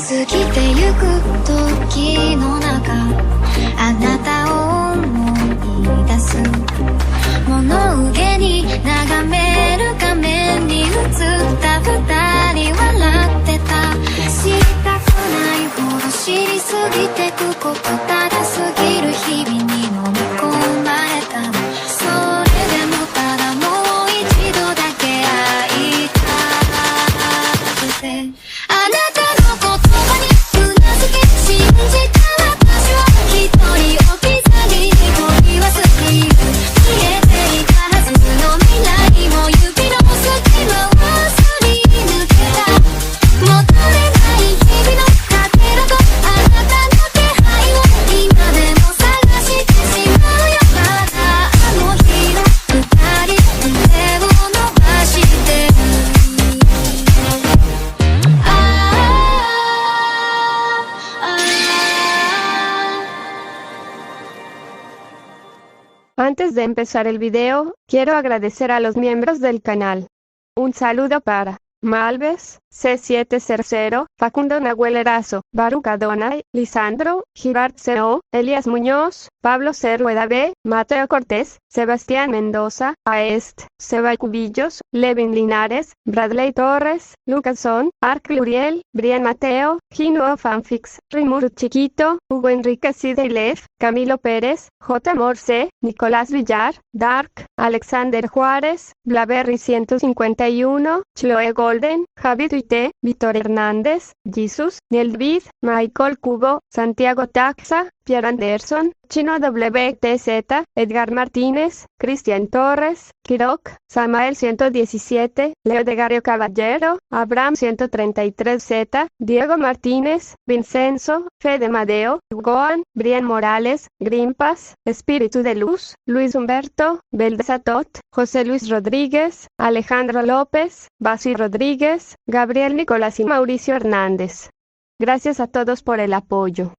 過ぎてゆく時の中あなたを思い出す物憂げに眺める画面に映った二人笑ってた知りたくないほど知りすぎてくことただ過ぎる日々に飲み込まれたのそれでもただもう一度だけ会いたくてあなたの言葉にうなずき信じた私は一人置き去りに取り忘れる消えていたはずの未来も指の隙間をすり抜けた戻れない日々のかけらとあなたの気配を今でも探してしまうよまだあの日の二人手を伸ばしてるAntes de empezar el video, quiero agradecer a los miembros del canal. Un saludo para Malves, C700, Facundo Nahuel Erazo, Baruch Adonai, Lisandro, Girard CO, Elías Muñoz, Pablo C. Rueda B, Mateo Cortés, Sebastián Mendoza, Aest, Seba Cubillos, Levin Linares, Bradley Torres, Lucas Son, Arc Luriel, Brian Mateo, Gino Fanfix, Rimuru Chiquito, Hugo Enrique Sideilef, Camilo Pérez, J. Morse, Nicolás Villar, Dark, Alexander Juárez, Blaberry 151, Chloe Golden, Javi Tuité, Víctor Hernández, Jesus, Niel Vid, Michael Cubo, Santiago Taxa, Pierre Anderson, Chino WTZ, Edgar Martínez, Cristian Torres, Kirok, Samael 117, Leo de Gario Caballero, Abraham 133Z, Diego Martínez, Vincenzo, Fede Madeo, Goan, Brian Morales, Grimpas, Espíritu de Luz, Luis Humberto, Beldesatot, José Luis Rodríguez, Alejandro López, Basi Rodríguez, Gabriel Nicolás y Mauricio Hernández. Gracias a todos por el apoyo.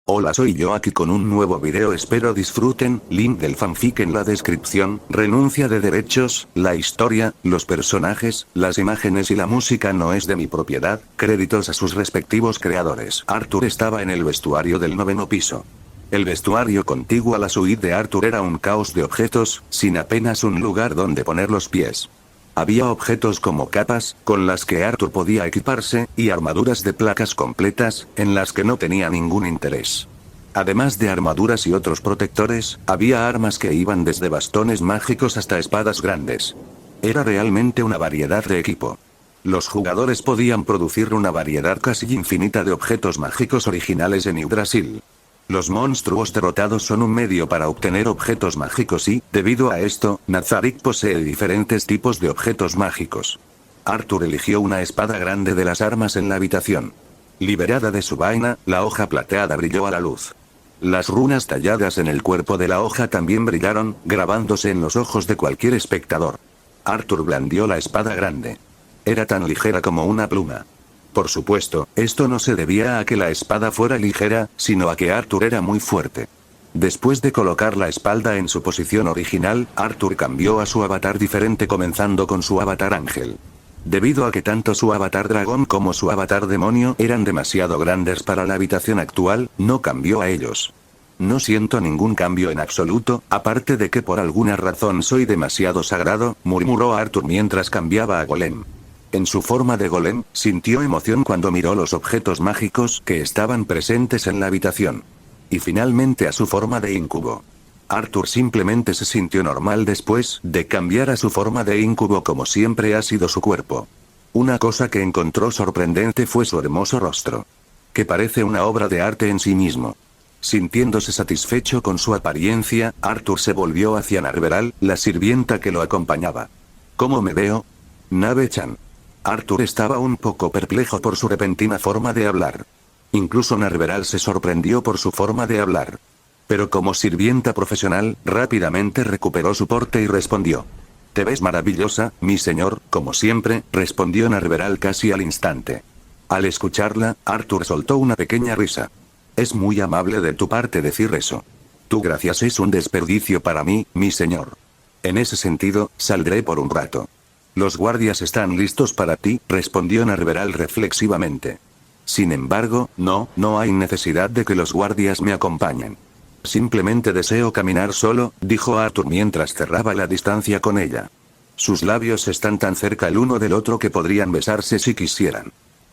Hola, soy yo aquí con un nuevo video, espero disfruten. Link del fanfic en la descripción. Renuncia de derechos, la historia, los personajes, las imágenes y la música no es de mi propiedad. Créditos a sus respectivos creadores. Arthur estaba en el vestuario del 9º piso. El vestuario contiguo a la suite de Arthur era un caos de objetos, sin apenas un lugar donde poner los pies. Había objetos como capas, con las que Arthur podía equiparse, y armaduras de placas completas, en las que no tenía ningún interés. Además de armaduras y otros protectores, había armas que iban desde bastones mágicos hasta espadas grandes. Era realmente una variedad de equipo. Los jugadores podían producir una variedad casi infinita de objetos mágicos originales en Yggdrasil. Los monstruos derrotados son un medio para obtener objetos mágicos y, debido a esto, Nazarick posee diferentes tipos de objetos mágicos. Arthur eligió una espada grande de las armas en la habitación. Liberada de su vaina, la hoja plateada brilló a la luz. Las runas talladas en el cuerpo de la hoja también brillaron, grabándose en los ojos de cualquier espectador. Arthur blandió la espada grande. Era tan ligera como una pluma. Por supuesto, esto no se debía a que la espada fuera ligera, sino a que Arthur era muy fuerte. Después de colocar la espalda en su posición original, Arthur cambió a su avatar diferente comenzando con su avatar ángel. Debido a que tanto su avatar dragón como su avatar demonio eran demasiado grandes para la habitación actual, no cambió a ellos. No siento ningún cambio en absoluto, aparte de que por alguna razón soy demasiado sagrado, murmuró Arthur mientras cambiaba a Golem. En su forma de golem, sintió emoción cuando miró los objetos mágicos que estaban presentes en la habitación. Y finalmente a su forma de incubo. Arthur simplemente se sintió normal después de cambiar a su forma de incubo como siempre ha sido su cuerpo. Una cosa que encontró sorprendente fue su hermoso rostro. Que parece una obra de arte en sí mismo. Sintiéndose satisfecho con su apariencia, Arthur se volvió hacia Narveral, la sirvienta que lo acompañaba. ¿Cómo me veo? Nave-chan. Arthur estaba un poco perplejo por su repentina forma de hablar. Incluso Narveral se sorprendió por su forma de hablar. Pero como sirvienta profesional, rápidamente recuperó su porte y respondió. «Te ves maravillosa, mi señor», como siempre, respondió Narveral casi al instante. Al escucharla, Arthur soltó una pequeña risa. «Es muy amable de tu parte decir eso. Tu gracias es un desperdicio para mí, mi señor. En ese sentido, saldré por un rato». «Los guardias están listos para ti», respondió Narveral reflexivamente. Sin embargo, no hay necesidad de que los guardias me acompañen. Simplemente deseo caminar solo, dijo Arthur mientras cerraba la distancia con ella. Sus labios están tan cerca el uno del otro que podrían besarse si quisieran.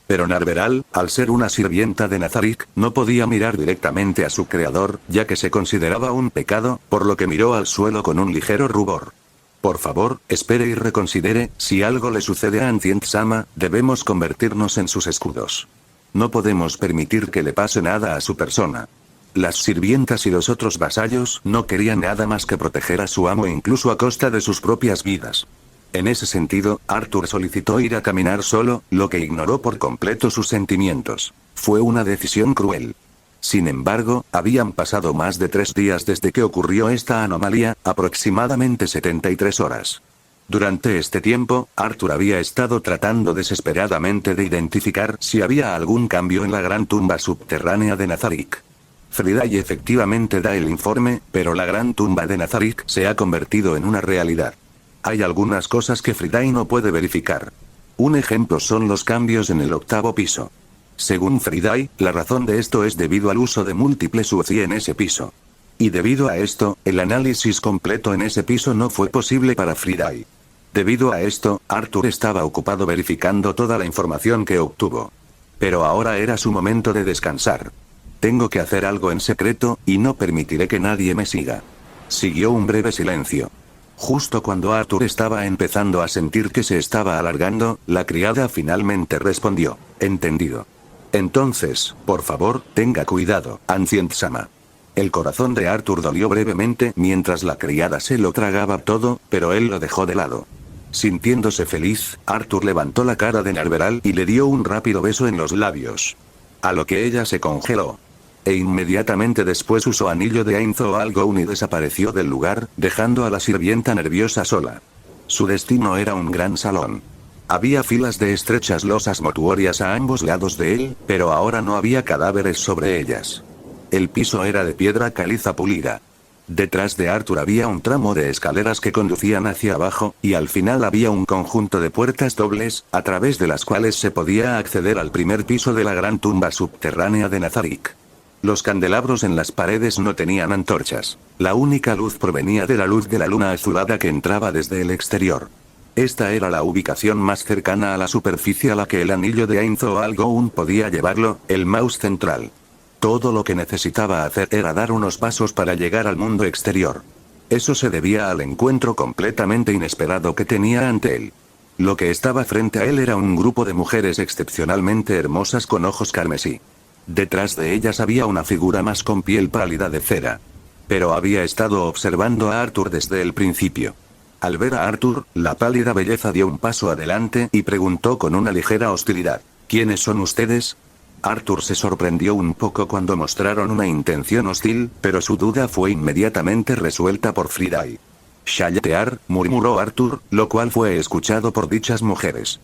Pero Narveral, al ser una sirvienta de Nazarick, no podía mirar directamente a su creador, ya que se consideraba un pecado, por lo que miró al suelo con un ligero rubor. Por favor, espere y reconsidere, si algo le sucede a Ancient-sama, debemos convertirnos en sus escudos. No podemos permitir que le pase nada a su persona. Las sirvientas y los otros vasallos no querían nada más que proteger a su amo incluso a costa de sus propias vidas. En ese sentido, Arthur solicitó ir a caminar solo, lo que ignoró por completo sus sentimientos. Fue una decisión cruel. Sin embargo, habían pasado más de 3 días desde que ocurrió esta anomalía, aproximadamente 73 horas. Durante este tiempo, Arthur había estado tratando desesperadamente de identificar si había algún cambio en la gran tumba subterránea de Nazarick. Friday efectivamente da el informe, pero la gran tumba de Nazarick se ha convertido en una realidad. Hay algunas cosas que Friday no puede verificar. Un ejemplo son los cambios en el 8º piso. Según Friday, la razón de esto es debido al uso de múltiples UCI en ese piso. Y debido a esto, el análisis completo en ese piso no fue posible para Friday. Debido a esto, Arthur estaba ocupado verificando toda la información que obtuvo. Pero ahora era su momento de descansar. Tengo que hacer algo en secreto, y no permitiré que nadie me siga. Siguió un breve silencio. Justo cuando Arthur estaba empezando a sentir que se estaba alargando, la criada finalmente respondió: entendido. Entonces, por favor, tenga cuidado, Ancient-sama. El corazón de Arthur dolió brevemente mientras la criada se lo tragaba todo, pero él lo dejó de lado. Sintiéndose feliz, Arthur levantó la cara de Narveral y le dio un rápido beso en los labios. A lo que ella se congeló. E inmediatamente después usó anillo de Ainzo-Algoun y desapareció del lugar, dejando a la sirvienta nerviosa sola. Su destino era un gran salón. Había filas de estrechas losas mortuorias a ambos lados de él, pero ahora no había cadáveres sobre ellas. El piso era de piedra caliza pulida. Detrás de Arthur había un tramo de escaleras que conducían hacia abajo, y al final había un conjunto de puertas dobles, a través de las cuales se podía acceder al primer piso de la gran tumba subterránea de Nazarick. Los candelabros en las paredes no tenían antorchas. La única luz provenía de la luz de la luna azulada que entraba desde el exterior. Esta era la ubicación más cercana a la superficie a la que el anillo de Ainzo-Algoun podía llevarlo, el mouse central. Todo lo que necesitaba hacer era dar unos pasos para llegar al mundo exterior. Eso se debía al encuentro completamente inesperado que tenía ante él. Lo que estaba frente a él era un grupo de mujeres excepcionalmente hermosas con ojos carmesí. Detrás de ellas había una figura más con piel pálida de cera. Pero había estado observando a Arthur desde el principio. Al ver a Arthur, la pálida belleza dio un paso adelante y preguntó con una ligera hostilidad: ¿quiénes son ustedes? Arthur se sorprendió un poco cuando mostraron una intención hostil, pero su duda fue inmediatamente resuelta por Friday. Shaltear, murmuró Arthur, lo cual fue escuchado por dichas mujeres.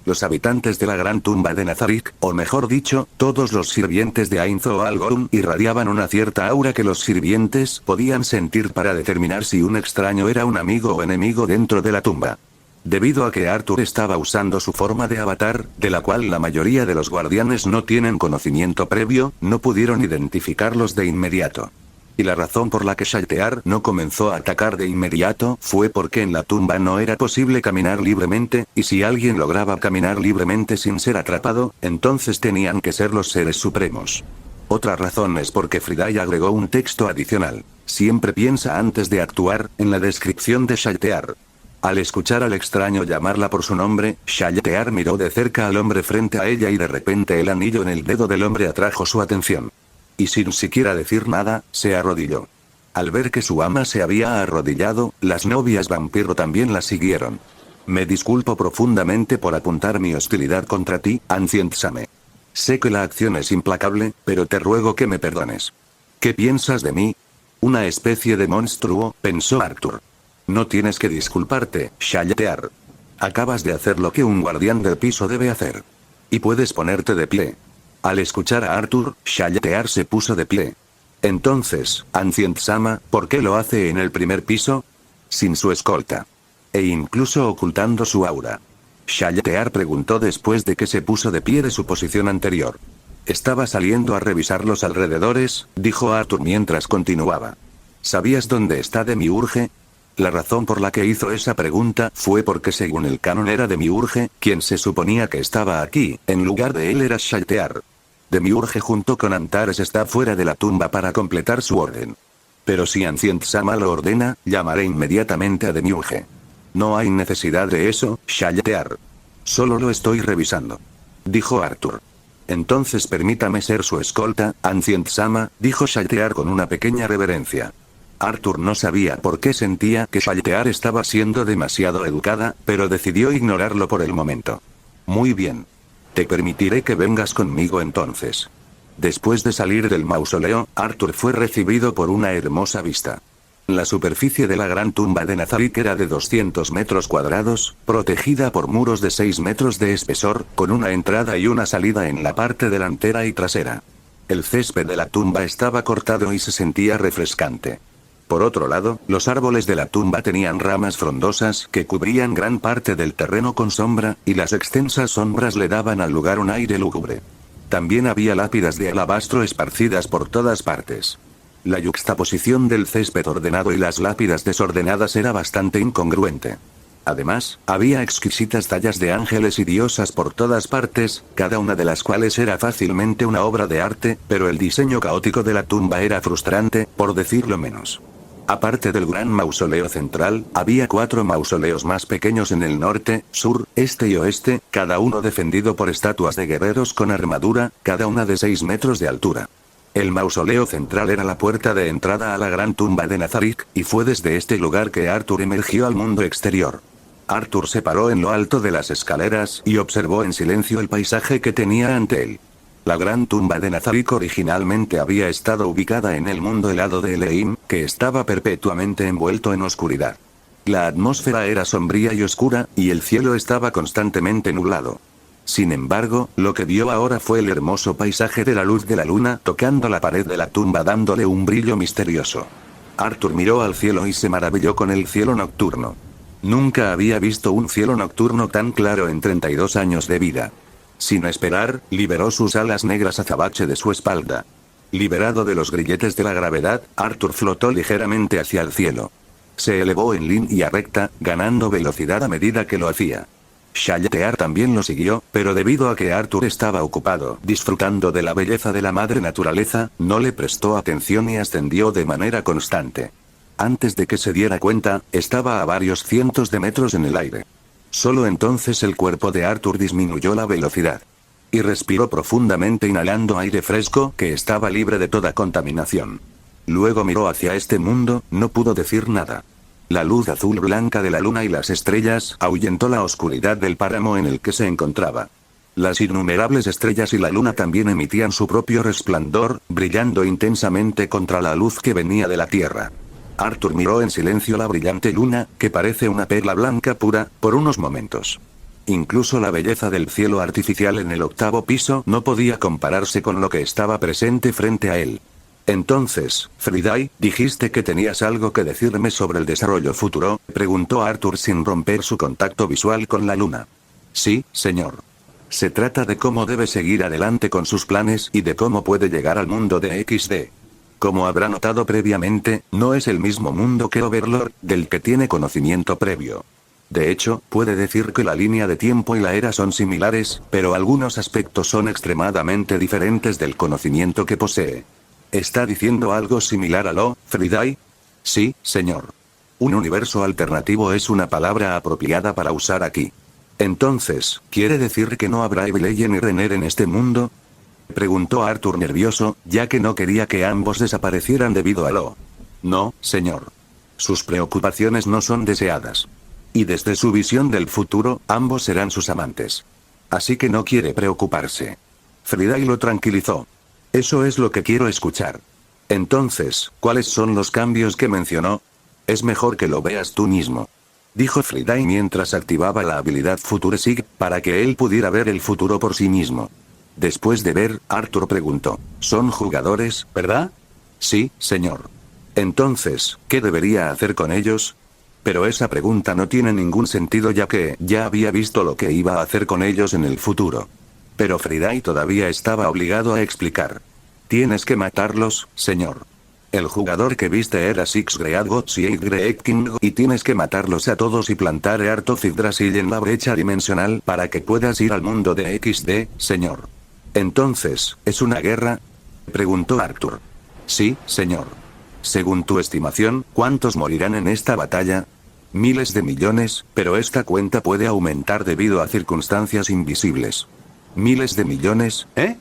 Los habitantes de la gran tumba de Nazarick, o mejor dicho, todos los sirvientes de Ainzo-Algoun, irradiaban una cierta aura que los sirvientes podían sentir para determinar si un extraño era un amigo o enemigo dentro de la tumba. Debido a que Arthur estaba usando su forma de avatar, de la cual la mayoría de los guardianes no tienen conocimiento previo, no pudieron identificarlos de inmediato. Y la razón por la que Shaltear no comenzó a atacar de inmediato fue porque en la tumba no era posible caminar libremente, y si alguien lograba caminar libremente sin ser atrapado, entonces tenían que ser los seres supremos. Otra razón es porque Friday agregó un texto adicional: siempre piensa antes de actuar, en la descripción de Shaltear. Al escuchar al extraño llamarla por su nombre, Shaltear miró de cerca al hombre frente a ella y de repente el anillo en el dedo del hombre atrajo su atención. Y sin siquiera decir nada, se arrodilló. Al ver que su ama se había arrodillado, las novias vampiro también la siguieron. Me disculpo profundamente por apuntar mi hostilidad contra ti, Ancient-sama. Sé que la acción es implacable, pero te ruego que me perdones. ¿Qué piensas de mí? Una especie de monstruo, pensó Arthur. No tienes que disculparte, Shaltear. Acabas de hacer lo que un guardián del piso debe hacer. Y puedes ponerte de pie. Al escuchar a Arthur, Shaltear se puso de pie. Entonces, Ancient-sama, ¿por qué lo hace en el primer piso? Sin su escolta. E incluso ocultando su aura. Shaltear preguntó después de que se puso de pie de su posición anterior. Estaba saliendo a revisar los alrededores, dijo Arthur mientras continuaba. ¿Sabías dónde está Demiurge? La razón por la que hizo esa pregunta fue porque según el canon era Demiurge, quien se suponía que estaba aquí, en lugar de él era Shaltear. Demiurge junto con Antares está fuera de la tumba para completar su orden. Pero si Ancient Sama lo ordena, llamaré inmediatamente a Demiurge. No hay necesidad de eso, Shaltear. Solo lo estoy revisando. Dijo Arthur. Entonces permítame ser su escolta, Ancient Sama, dijo Shaltear con una pequeña reverencia. Arthur no sabía por qué sentía que Shaltear estaba siendo demasiado educada, pero decidió ignorarlo por el momento. Muy bien. Te permitiré que vengas conmigo entonces. Después de salir del mausoleo, Arthur fue recibido por una hermosa vista. La superficie de la gran tumba de Nazarik era de 200 metros cuadrados, protegida por muros de 6 metros de espesor, con una entrada y una salida en la parte delantera y trasera. El césped de la tumba estaba cortado y se sentía refrescante. Por otro lado, los árboles de la tumba tenían ramas frondosas que cubrían gran parte del terreno con sombra, y las extensas sombras le daban al lugar un aire lúgubre. También había lápidas de alabastro esparcidas por todas partes. La yuxtaposición del césped ordenado y las lápidas desordenadas era bastante incongruente. Además, había exquisitas tallas de ángeles y diosas por todas partes, cada una de las cuales era fácilmente una obra de arte, pero el diseño caótico de la tumba era frustrante, por decirlo menos. Aparte del gran mausoleo central, había 4 mausoleos más pequeños en el norte, sur, este y oeste, cada uno defendido por estatuas de guerreros con armadura, cada una de 6 metros de altura. El mausoleo central era la puerta de entrada a la gran tumba de Nazarik, y fue desde este lugar que Arthur emergió al mundo exterior. Arthur se paró en lo alto de las escaleras y observó en silencio el paisaje que tenía ante él. La gran tumba de Nazarik originalmente había estado ubicada en el mundo helado de Eleim, que estaba perpetuamente envuelto en oscuridad. La atmósfera era sombría y oscura, y el cielo estaba constantemente nublado. Sin embargo, lo que vio ahora fue el hermoso paisaje de la luz de la luna tocando la pared de la tumba dándole un brillo misterioso. Arthur miró al cielo y se maravilló con el cielo nocturno. Nunca había visto un cielo nocturno tan claro en 32 años de vida. Sin esperar, liberó sus alas negras azabache de su espalda. Liberado de los grilletes de la gravedad, Arthur flotó ligeramente hacia el cielo. Se elevó en línea recta, ganando velocidad a medida que lo hacía. Shaltear también lo siguió, pero debido a que Arthur estaba ocupado disfrutando de la belleza de la madre naturaleza, no le prestó atención y ascendió de manera constante. Antes de que se diera cuenta, estaba a varios cientos de metros en el aire. Solo entonces el cuerpo de Arthur disminuyó la velocidad. Y respiró profundamente inhalando aire fresco que estaba libre de toda contaminación. Luego miró hacia este mundo, no pudo decir nada. La luz azul blanca de la luna y las estrellas ahuyentó la oscuridad del páramo en el que se encontraba. Las innumerables estrellas y la luna también emitían su propio resplandor, brillando intensamente contra la luz que venía de la tierra. Arthur miró en silencio la brillante luna, que parece una perla blanca pura, por unos momentos. Incluso la belleza del cielo artificial en el 8º piso no podía compararse con lo que estaba presente frente a él. Entonces, Friday, dijiste que tenías algo que decirme sobre el desarrollo futuro, preguntó Arthur sin romper su contacto visual con la luna. Sí, señor. Se trata de cómo debe seguir adelante con sus planes y de cómo puede llegar al mundo de XD. Como habrá notado previamente, no es el mismo mundo que Overlord, del que tiene conocimiento previo. De hecho, puede decir que la línea de tiempo y la era son similares, pero algunos aspectos son extremadamente diferentes del conocimiento que posee. ¿Está diciendo algo similar a lo, Friday? Sí, señor. Un universo alternativo es una palabra apropiada para usar aquí. Entonces, ¿quiere decir que no habrá Evelyn y Renner en este mundo? Preguntó Arthur nervioso, ya que no quería que ambos desaparecieran debido a lo. No, señor. Sus preocupaciones no son deseadas. Y desde su visión del futuro, ambos serán sus amantes. Así que no quiere preocuparse. Friday lo tranquilizó. Eso es lo que quiero escuchar. Entonces, ¿cuáles son los cambios que mencionó? Es mejor que lo veas tú mismo. Dijo Friday mientras activaba la habilidad Futuresig, para que él pudiera ver el futuro por sí mismo. Después de ver, Arthur preguntó, ¿son jugadores, verdad? Sí, señor. Entonces, ¿qué debería hacer con ellos? Pero esa pregunta no tiene ningún sentido ya que ya había visto lo que iba a hacer con ellos en el futuro. Pero Friday todavía estaba obligado a explicar. Tienes que matarlos, señor. El jugador que viste era Six Great Gods y Eight Great King y tienes que matarlos a todos y plantar Heart of Yggdrasil en la brecha dimensional para que puedas ir al mundo de XD, señor. Entonces, ¿es una guerra? Preguntó Arthur. Sí, señor. Según tu estimación, ¿cuántos morirán en esta batalla? Miles de millones, pero esta cuenta puede aumentar debido a circunstancias invisibles. ¿Miles de millones, eh?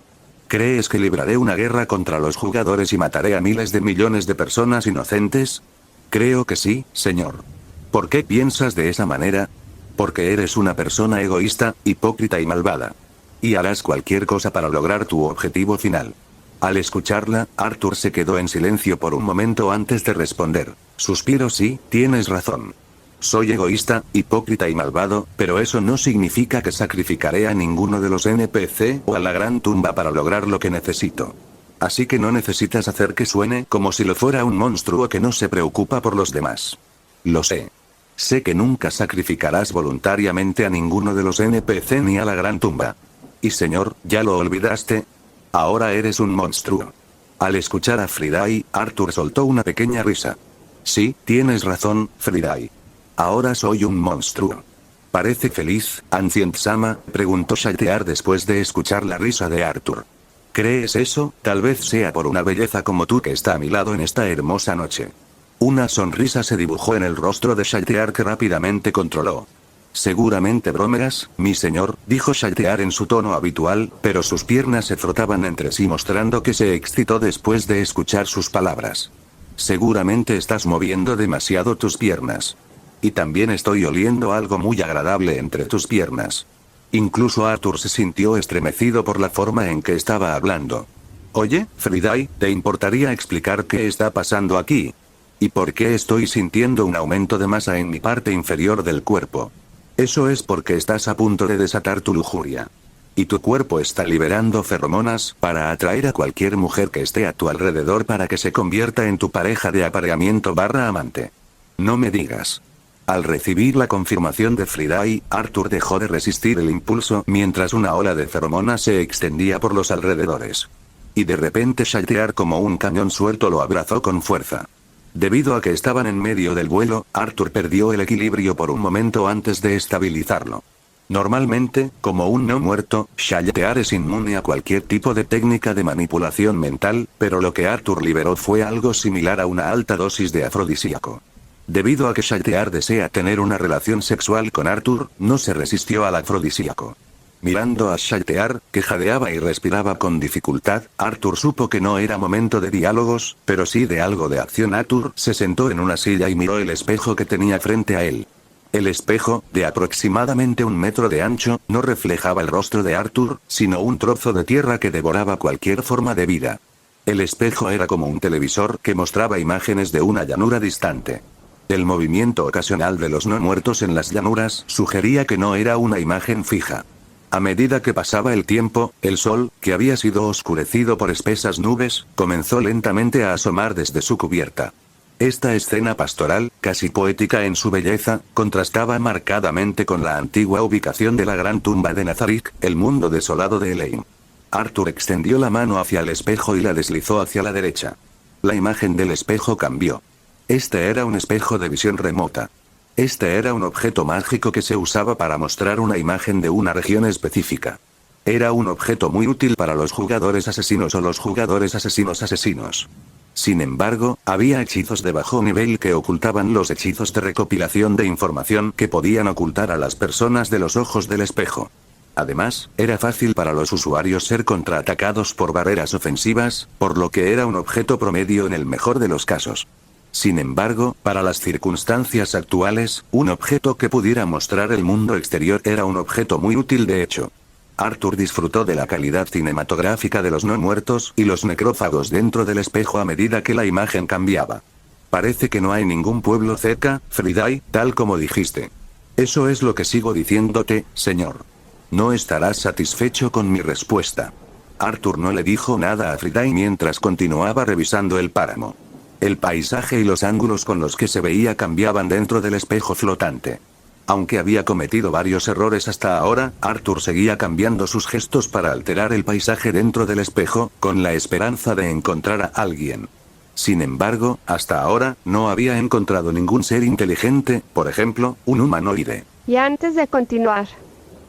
¿Crees que libraré una guerra contra los jugadores y mataré a miles de millones de personas inocentes? Creo que sí, señor. ¿Por qué piensas de esa manera? Porque eres una persona egoísta, hipócrita y malvada. Y harás cualquier cosa para lograr tu objetivo final. Al escucharla, Arthur se quedó en silencio por un momento antes de responder. Suspiro. Sí, tienes razón. Soy egoísta, hipócrita y malvado, pero eso no significa que sacrificaré a ninguno de los NPC o a la gran tumba para lograr lo que necesito. Así que no necesitas hacer que suene como si lo fuera un monstruo que no se preocupa por los demás. Lo sé. Sé que nunca sacrificarás voluntariamente a ninguno de los NPC ni a la gran tumba. Y señor, ¿ya lo olvidaste? Ahora eres un monstruo. Al escuchar a Friday, Arthur soltó una pequeña risa. Sí, tienes razón, Friday. Ahora soy un monstruo. ¿Parece feliz, Ancient-sama?, preguntó Shaltear después de escuchar la risa de Arthur. ¿Crees eso? Tal vez sea por una belleza como tú que está a mi lado en esta hermosa noche. Una sonrisa se dibujó en el rostro de Shaltear que rápidamente controló. Seguramente bromeas, mi señor, dijo Shaltear en su tono habitual, pero sus piernas se frotaban entre sí mostrando que se excitó después de escuchar sus palabras. Seguramente estás moviendo demasiado tus piernas. Y también estoy oliendo algo muy agradable entre tus piernas. Incluso Arthur se sintió estremecido por la forma en que estaba hablando. Oye, Friday, ¿te importaría explicar qué está pasando aquí? ¿Y por qué estoy sintiendo un aumento de masa en mi parte inferior del cuerpo? Eso es porque estás a punto de desatar tu lujuria. Y tu cuerpo está liberando feromonas para atraer a cualquier mujer que esté a tu alrededor para que se convierta en tu pareja de apareamiento / amante. No me digas. Al recibir la confirmación de Friday, Arthur dejó de resistir el impulso mientras una ola de feromonas se extendía por los alrededores. Y de repente Shaltear como un cañón suelto lo abrazó con fuerza. Debido a que estaban en medio del vuelo, Arthur perdió el equilibrio por un momento antes de estabilizarlo. Normalmente, como un no muerto, Shaltear es inmune a cualquier tipo de técnica de manipulación mental, pero lo que Arthur liberó fue algo similar a una alta dosis de afrodisíaco. Debido a que Shaltear desea tener una relación sexual con Arthur, no se resistió al afrodisíaco. Mirando a Shaltear, que jadeaba y respiraba con dificultad, Arthur supo que no era momento de diálogos, pero sí de algo de acción. Arthur se sentó en una silla y miró el espejo que tenía frente a él. El espejo, de aproximadamente 1 metro de ancho, no reflejaba el rostro de Arthur, sino un trozo de tierra que devoraba cualquier forma de vida. El espejo era como un televisor que mostraba imágenes de una llanura distante. El movimiento ocasional de los no muertos en las llanuras sugería que no era una imagen fija. A medida que pasaba el tiempo, el sol, que había sido oscurecido por espesas nubes, comenzó lentamente a asomar desde su cubierta. Esta escena pastoral, casi poética en su belleza, contrastaba marcadamente con la antigua ubicación de la gran tumba de Nazarick, el mundo desolado de Elaine. Arthur extendió la mano hacia el espejo y la deslizó hacia la derecha. La imagen del espejo cambió. Este era un espejo de visión remota. Este era un objeto mágico que se usaba para mostrar una imagen de una región específica. Era un objeto muy útil para los jugadores asesinos o los jugadores asesinos. Sin embargo, había hechizos de bajo nivel que ocultaban los hechizos de recopilación de información que podían ocultar a las personas de los ojos del espejo. Además, era fácil para los usuarios ser contraatacados por barreras ofensivas, por lo que era un objeto promedio en el mejor de los casos. Sin embargo, para las circunstancias actuales, un objeto que pudiera mostrar el mundo exterior era un objeto muy útil de hecho. Arthur disfrutó de la calidad cinematográfica de los no muertos y los necrófagos dentro del espejo a medida que la imagen cambiaba. Parece que no hay ningún pueblo cerca, Friday, tal como dijiste. Eso es lo que sigo diciéndote, señor. No estarás satisfecho con mi respuesta. Arthur no le dijo nada a Friday mientras continuaba revisando el páramo. El paisaje y los ángulos con los que se veía cambiaban dentro del espejo flotante. Aunque había cometido varios errores hasta ahora, Arthur seguía cambiando sus gestos para alterar el paisaje dentro del espejo, con la esperanza de encontrar a alguien. Sin embargo, hasta ahora, no había encontrado ningún ser inteligente, por ejemplo, un humanoide. Y antes de continuar,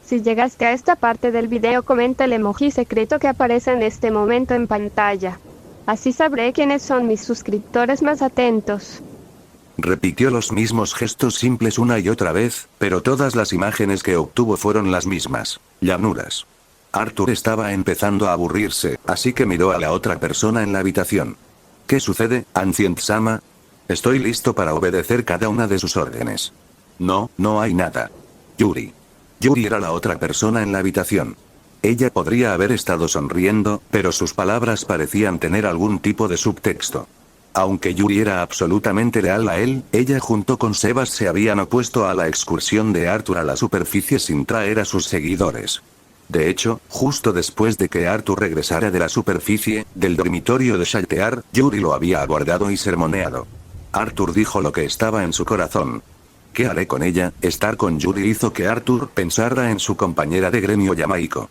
si llegaste a esta parte del video, comenta el emoji secreto que aparece en este momento en pantalla. Así sabré quiénes son mis suscriptores más atentos. Repitió los mismos gestos simples una y otra vez, pero todas las imágenes que obtuvo fueron las mismas. Llanuras. Arthur estaba empezando a aburrirse, así que miró a la otra persona en la habitación. ¿Qué sucede, Ancient-sama? Estoy listo para obedecer cada una de sus órdenes. No, no hay nada. Yuri. Yuri era la otra persona en la habitación. Ella podría haber estado sonriendo, pero sus palabras parecían tener algún tipo de subtexto. Aunque Yuri era absolutamente leal a él, ella junto con Sebas se habían opuesto a la excursión de Arthur a la superficie sin traer a sus seguidores. De hecho, justo después de que Arthur regresara de la superficie, del dormitorio de Shaltear, Yuri lo había aguardado y sermoneado. Arthur dijo lo que estaba en su corazón. ¿Qué haré con ella? Estar con Yuri hizo que Arthur pensara en su compañera de gremio Yamaiko.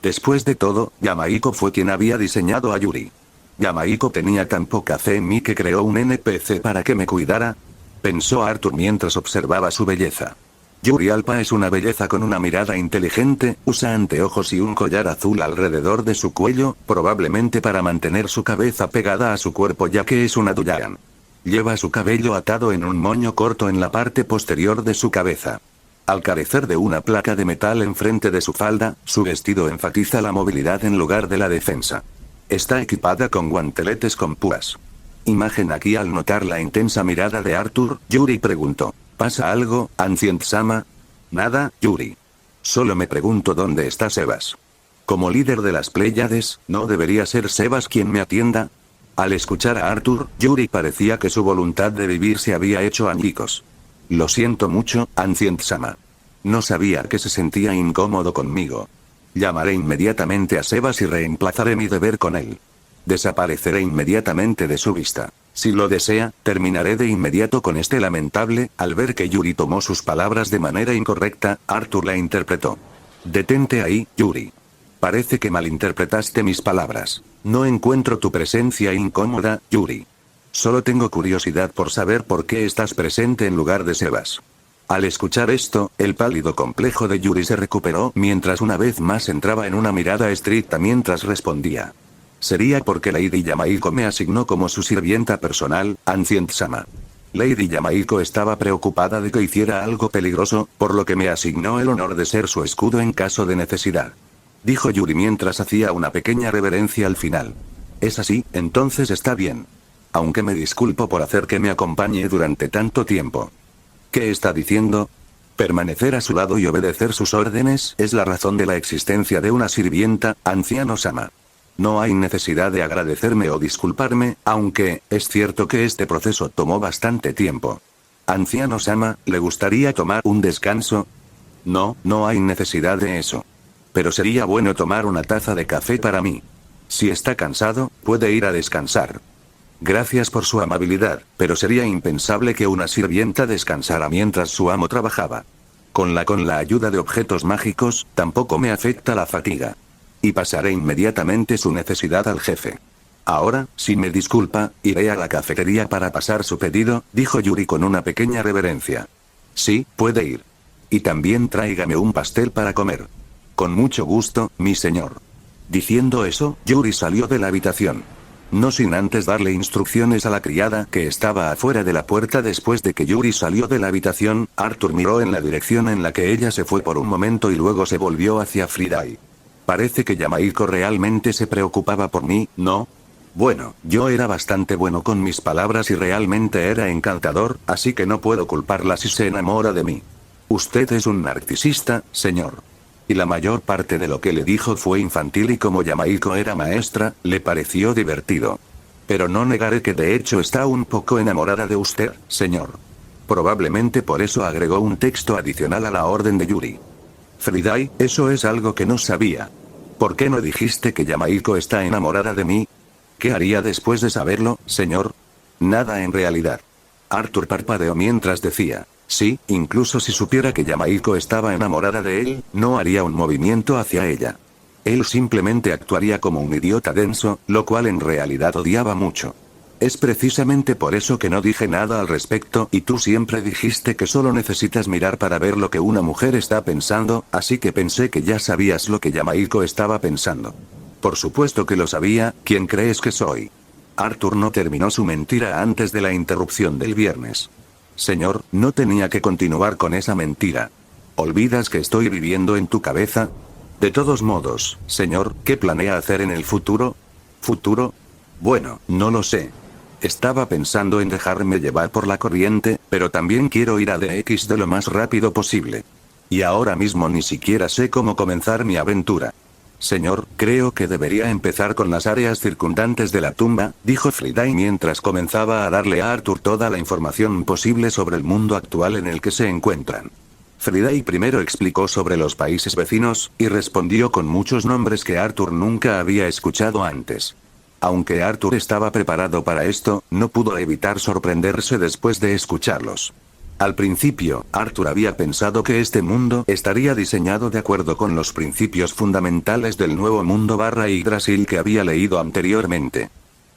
Después de todo, Yamaiko fue quien había diseñado a Yuri. Yamaiko tenía tan poca fe en mí que creó un NPC para que me cuidara. Pensó Arthur mientras observaba su belleza. Yuri Alpa es una belleza con una mirada inteligente, usa anteojos y un collar azul alrededor de su cuello, probablemente para mantener su cabeza pegada a su cuerpo ya que es una Duyan. Lleva su cabello atado en un moño corto en la parte posterior de su cabeza. Al carecer de una placa de metal enfrente de su falda, su vestido enfatiza la movilidad en lugar de la defensa. Está equipada con guanteletes con púas. Imagen aquí. Al notar la intensa mirada de Arthur, Yuri preguntó: ¿Pasa algo, Ancient-sama? Nada, Yuri. Solo me pregunto dónde está Sebas. Como líder de las Pléyades, ¿no debería ser Sebas quien me atienda? Al escuchar a Arthur, Yuri parecía que su voluntad de vivir se había hecho añicos. Lo siento mucho, Ancient-sama. No sabía que se sentía incómodo conmigo. Llamaré inmediatamente a Sebas y reemplazaré mi deber con él. Desapareceré inmediatamente de su vista. Si lo desea, terminaré de inmediato con este lamentable. Al ver que Yuri tomó sus palabras de manera incorrecta, Arthur la interpretó. Detente ahí, Yuri. Parece que malinterpretaste mis palabras. No encuentro tu presencia incómoda, Yuri. Solo tengo curiosidad por saber por qué estás presente en lugar de Sebas. Al escuchar esto, el pálido complejo de Yuri se recuperó mientras una vez más entraba en una mirada estricta mientras respondía. Sería porque Lady Yamaiko me asignó como su sirvienta personal, Ancient-sama. Lady Yamaiko estaba preocupada de que hiciera algo peligroso, por lo que me asignó el honor de ser su escudo en caso de necesidad. Dijo Yuri mientras hacía una pequeña reverencia al final. ¿Es así? Entonces está bien. Aunque me disculpo por hacer que me acompañe durante tanto tiempo. ¿Qué está diciendo? Permanecer a su lado y obedecer sus órdenes es la razón de la existencia de una sirvienta, Anciano-sama. No hay necesidad de agradecerme o disculparme, aunque, es cierto que este proceso tomó bastante tiempo. Anciano-sama, ¿le gustaría tomar un descanso? No, no hay necesidad de eso. Pero sería bueno tomar una taza de café para mí. Si está cansado, puede ir a descansar. Gracias por su amabilidad, pero sería impensable que una sirvienta descansara mientras su amo trabajaba. Con la ayuda de objetos mágicos, tampoco me afecta la fatiga. Y pasaré inmediatamente su necesidad al jefe. Ahora, si me disculpa, iré a la cafetería para pasar su pedido, dijo Yuri con una pequeña reverencia. Sí, puede ir. Y también tráigame un pastel para comer. Con mucho gusto, mi señor. Diciendo eso, Yuri salió de la habitación. No sin antes darle instrucciones a la criada que estaba afuera de la puerta. Después de que Yuri salió de la habitación, Arthur miró en la dirección en la que ella se fue por un momento y luego se volvió hacia Friday. Parece que Yamaiko realmente se preocupaba por mí, ¿no? Bueno, yo era bastante bueno con mis palabras y realmente era encantador, así que no puedo culparla si se enamora de mí. Usted es un narcisista, señor. Y la mayor parte de lo que le dijo fue infantil y como Yamaiko era maestra, le pareció divertido. Pero no negaré que de hecho está un poco enamorada de usted, señor. Probablemente por eso agregó un texto adicional a la orden de Yuri. Friday, eso es algo que no sabía. ¿Por qué no dijiste que Yamaiko está enamorada de mí? ¿Qué haría después de saberlo, señor? Nada en realidad. Arthur parpadeó mientras decía, sí, incluso si supiera que Yamaiko estaba enamorada de él, no haría un movimiento hacia ella. Él simplemente actuaría como un idiota denso, lo cual en realidad odiaba mucho. Es precisamente por eso que no dije nada al respecto y tú siempre dijiste que solo necesitas mirar para ver lo que una mujer está pensando, así que pensé que ya sabías lo que Yamaiko estaba pensando. Por supuesto que lo sabía, ¿quién crees que soy? Arthur no terminó su mentira antes de la interrupción del viernes. Señor, no tenía que continuar con esa mentira. ¿Olvidas que estoy viviendo en tu cabeza? De todos modos, señor, ¿qué planea hacer en el futuro? ¿Futuro? Bueno, no lo sé. Estaba pensando en dejarme llevar por la corriente, pero también quiero ir a DX de lo más rápido posible. Y ahora mismo ni siquiera sé cómo comenzar mi aventura. Señor, creo que debería empezar con las áreas circundantes de la tumba, dijo Friday mientras comenzaba a darle a Arthur toda la información posible sobre el mundo actual en el que se encuentran. Friday primero explicó sobre los países vecinos, y respondió con muchos nombres que Arthur nunca había escuchado antes. Aunque Arthur estaba preparado para esto, no pudo evitar sorprenderse después de escucharlos. Al principio, Arthur había pensado que este mundo estaría diseñado de acuerdo con los principios fundamentales del nuevo mundo Yggdrasil que había leído anteriormente.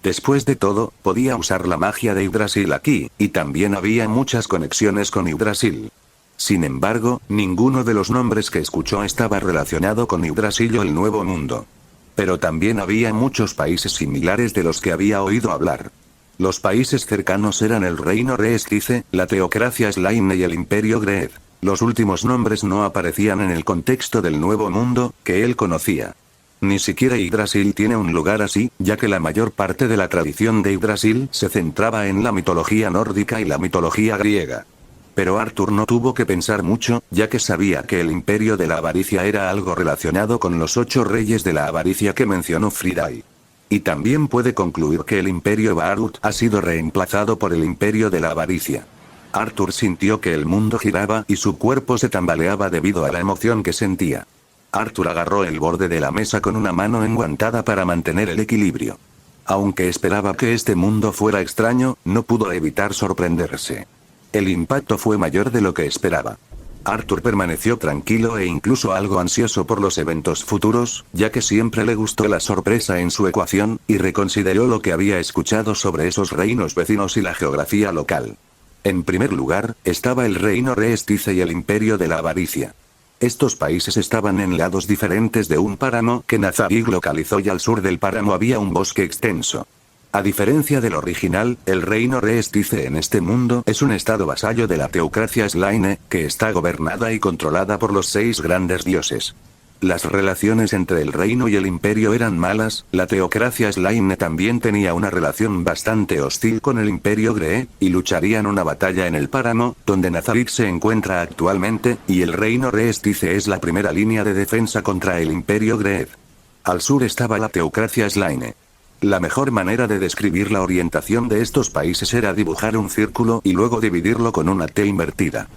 Después de todo, podía usar la magia de Yggdrasil aquí, y también había muchas conexiones con Yggdrasil. Sin embargo, ninguno de los nombres que escuchó estaba relacionado con Yggdrasil o el nuevo mundo. Pero también había muchos países similares de los que había oído hablar. Los países cercanos eran el Reino Reestice, la Teocracia Slaine y el Imperio Greed. Los últimos nombres no aparecían en el contexto del Nuevo Mundo, que él conocía. Ni siquiera Yggdrasil tiene un lugar así, ya que la mayor parte de la tradición de Yggdrasil se centraba en la mitología nórdica y la mitología griega. Pero Arthur no tuvo que pensar mucho, ya que sabía que el Imperio de la Avaricia era algo relacionado con los 8 reyes de la avaricia que mencionó Friday. Y también puede concluir que el Imperio Barut ha sido reemplazado por el Imperio de la Avaricia. Arthur sintió que el mundo giraba y su cuerpo se tambaleaba debido a la emoción que sentía. Arthur agarró el borde de la mesa con una mano enguantada para mantener el equilibrio. Aunque esperaba que este mundo fuera extraño, no pudo evitar sorprenderse. El impacto fue mayor de lo que esperaba. Arthur permaneció tranquilo e incluso algo ansioso por los eventos futuros, ya que siempre le gustó la sorpresa en su ecuación, y reconsideró lo que había escuchado sobre esos reinos vecinos y la geografía local. En primer lugar, estaba el Reino Reestice y el Imperio de la Avaricia. Estos países estaban en lados diferentes de un páramo que Nazarick localizó y al sur del páramo había un bosque extenso. A diferencia del original, el Reino Reestice en este mundo es un estado vasallo de la Teocracia Slaine, que está gobernada y controlada por los 6 grandes dioses. Las relaciones entre el reino y el imperio eran malas, la Teocracia Slaine también tenía una relación bastante hostil con el Imperio Greed, y lucharían una batalla en el páramo, donde Nazarick se encuentra actualmente, y el Reino Reestice es la primera línea de defensa contra el Imperio Greed. Al sur estaba la Teocracia Slaine. La mejor manera de describir la orientación de estos países era dibujar un círculo y luego dividirlo con una T invertida.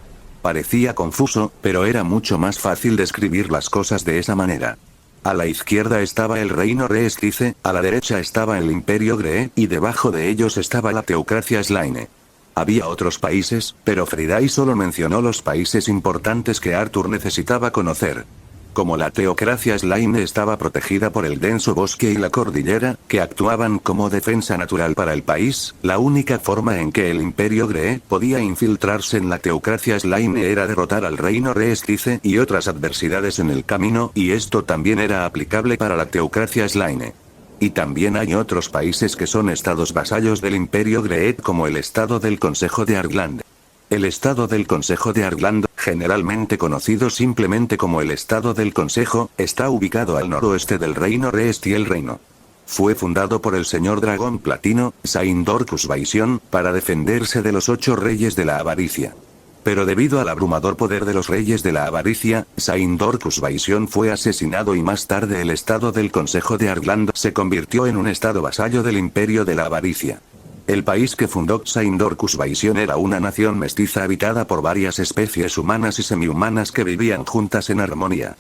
Parecía confuso, pero era mucho más fácil describir las cosas de esa manera. A la izquierda estaba el Reino Reestice, a la derecha estaba el Imperio Greed, y debajo de ellos estaba la Teocracia Slaine. Había otros países, pero Friday solo mencionó los países importantes que Arthur necesitaba conocer. Como la Teocracia Slaine estaba protegida por el denso bosque y la cordillera, que actuaban como defensa natural para el país, la única forma en que el Imperio Greed podía infiltrarse en la Teocracia Slaine era derrotar al Reino Reestice y otras adversidades en el camino, y esto también era aplicable para la Teocracia Slaine. Y también hay otros países que son estados vasallos del Imperio Greed como el Estado del Consejo de Argland. El Estado del Consejo de Argland, generalmente conocido simplemente como el Estado del Consejo, está ubicado al noroeste del Reino Reestiel Reino. Fue fundado por el señor Dragón Platino, Saindorcus Vision, para defenderse de los 8 reyes de la avaricia. Pero debido al abrumador poder de los reyes de la avaricia, Saindorcus Vision fue asesinado y más tarde el Estado del Consejo de Argland se convirtió en un estado vasallo del Imperio de la Avaricia. El país que fundó Saindorcus Vision era una nación mestiza habitada por varias especies humanas y semihumanas que vivían juntas en armonía.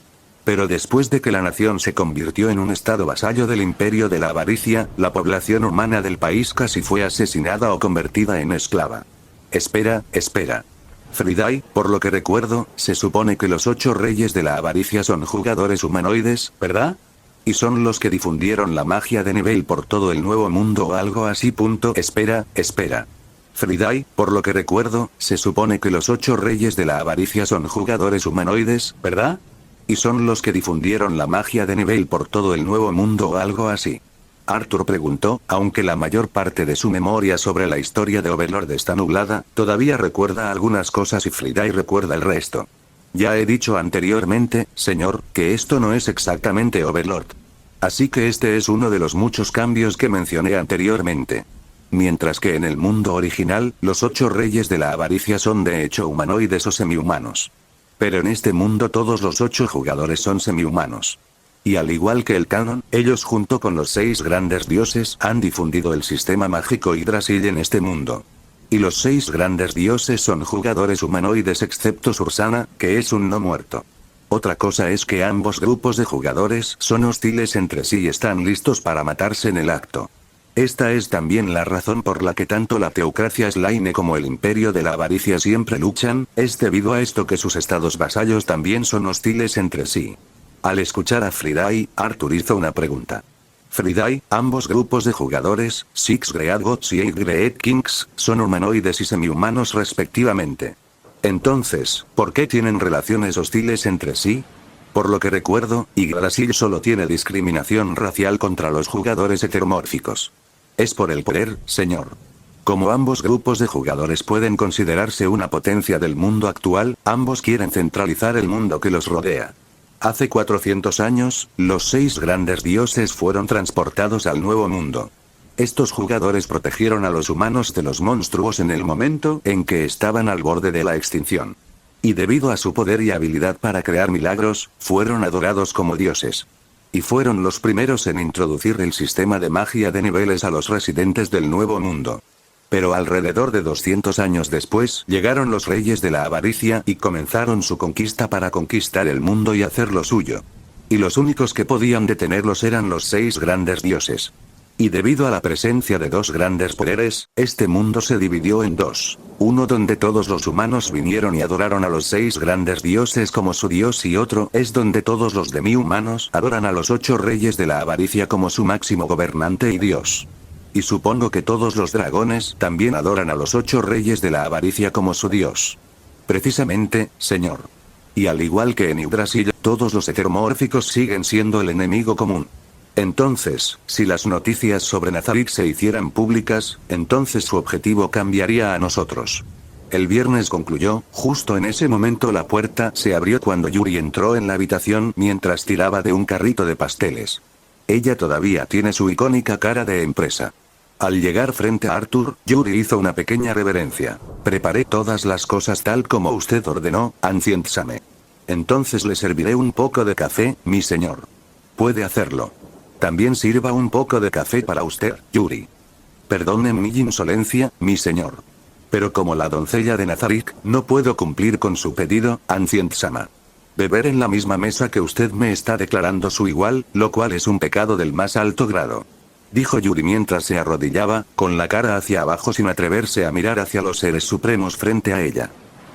Pero después de que la nación se convirtió en un estado vasallo del imperio de la avaricia, la población humana del país casi fue asesinada o convertida en esclava. Espera. Friday, por lo que recuerdo, se supone que los 8 reyes de la avaricia son jugadores humanoides, ¿verdad? Y son los que difundieron la magia de nivel por todo el nuevo mundo o algo así. Espera. Friday, por lo que recuerdo, se supone que los 8 reyes de la avaricia son jugadores humanoides, ¿verdad? Y son los que difundieron la magia de nivel por todo el nuevo mundo o algo así. Arthur preguntó, aunque la mayor parte de su memoria sobre la historia de Overlord está nublada, todavía recuerda algunas cosas y Friday recuerda el resto. Ya he dicho anteriormente, señor, que esto no es exactamente Overlord. Así que este es uno de los muchos cambios que mencioné anteriormente. Mientras que en el mundo original, los 8 reyes de la avaricia son de hecho humanoides o semi-humanos. Pero en este mundo todos los 8 jugadores son semi-humanos. Y al igual que el canon, ellos junto con los 6 grandes dioses han difundido el sistema mágico Yggdrasil en este mundo. Y los 6 grandes dioses son jugadores humanoides excepto Sursana, que es un no muerto. Otra cosa es que ambos grupos de jugadores son hostiles entre sí y están listos para matarse en el acto. Esta es también la razón por la que tanto la teocracia Slaine como el imperio de la avaricia siempre luchan, es debido a esto que sus estados vasallos también son hostiles entre sí. Al escuchar a Friday, Arthur hizo una pregunta. Friday, ambos grupos de jugadores, Six Great Gods y 8 Great Kings, son humanoides y semi-humanos respectivamente. Entonces, ¿por qué tienen relaciones hostiles entre sí? Por lo que recuerdo, Yggdrasil solo tiene discriminación racial contra los jugadores heteromórficos. Es por el poder, señor. Como ambos grupos de jugadores pueden considerarse una potencia del mundo actual, ambos quieren centralizar el mundo que los rodea. Hace 400 años, los 6 grandes dioses fueron transportados al nuevo mundo. Estos jugadores protegieron a los humanos de los monstruos en el momento en que estaban al borde de la extinción. Y debido a su poder y habilidad para crear milagros, fueron adorados como dioses. Y fueron los primeros en introducir el sistema de magia de niveles a los residentes del nuevo mundo. Pero alrededor de 200 años después, llegaron los reyes de la avaricia y comenzaron su conquista para conquistar el mundo y hacer lo suyo. Y los únicos que podían detenerlos eran los 6 grandes dioses. Y debido a la presencia de 2 grandes poderes, este mundo se dividió en 2. Uno donde todos los humanos vinieron y adoraron a los 6 grandes dioses como su dios y otro es donde todos los demi-humanos adoran a los 8 reyes de la avaricia como su máximo gobernante y dios. Y supongo que todos los dragones también adoran a los 8 reyes de la avaricia como su dios. Precisamente, señor. Y al igual que en Yggdrasil, todos los heteromórficos siguen siendo el enemigo común. Entonces, si las noticias sobre Nazarick se hicieran públicas, entonces su objetivo cambiaría a nosotros. El viernes concluyó, justo en ese momento la puerta se abrió cuando Yuri entró en la habitación mientras tiraba de un carrito de pasteles. Ella todavía tiene su icónica cara de empresa. Al llegar frente a Arthur, Yuri hizo una pequeña reverencia. Preparé todas las cosas tal como usted ordenó, Ancient Same. Entonces le serviré un poco de café, mi señor. Puede hacerlo. También sirva un poco de café para usted, Yuri. Perdone mi insolencia, mi señor. Pero como la doncella de Nazarick, no puedo cumplir con su pedido, Ancient Sama. Beber en la misma mesa que usted me está declarando su igual, lo cual es un pecado del más alto grado. Dijo Yuri mientras se arrodillaba, con la cara hacia abajo sin atreverse a mirar hacia los seres supremos frente a ella.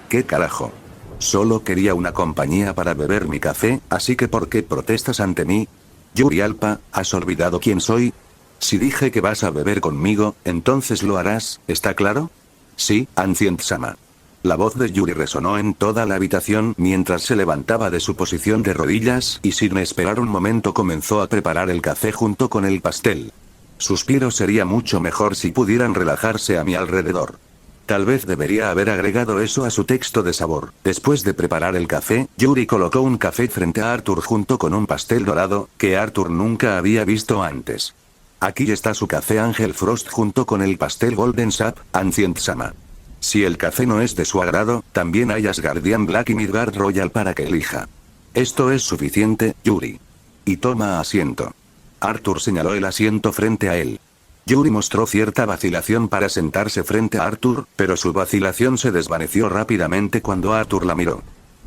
¿Qué carajo? Solo quería una compañía para beber mi café, así que ¿por qué protestas ante mí? Yuri Alpa, ¿has olvidado quién soy? Si dije que vas a beber conmigo, entonces lo harás, ¿está claro? Sí, Ancient Sama. La voz de Yuri resonó en toda la habitación mientras se levantaba de su posición de rodillas y sin esperar un momento comenzó a preparar el café junto con el pastel. Suspiro, sería mucho mejor si pudieran relajarse a mi alrededor. Tal vez debería haber agregado eso a su texto de sabor. Después de preparar el café, Yuri colocó un café frente a Arthur junto con un pastel dorado, que Arthur nunca había visto antes. Aquí está su café Angel Frost junto con el pastel Golden Sap, Ancient Sama. Si el café no es de su agrado, también hay Asgardian Black y Midgard Royal para que elija. Esto es suficiente, Yuri. Y toma asiento. Arthur señaló el asiento frente a él. Yuri mostró cierta vacilación para sentarse frente a Arthur, pero su vacilación se desvaneció rápidamente cuando Arthur la miró.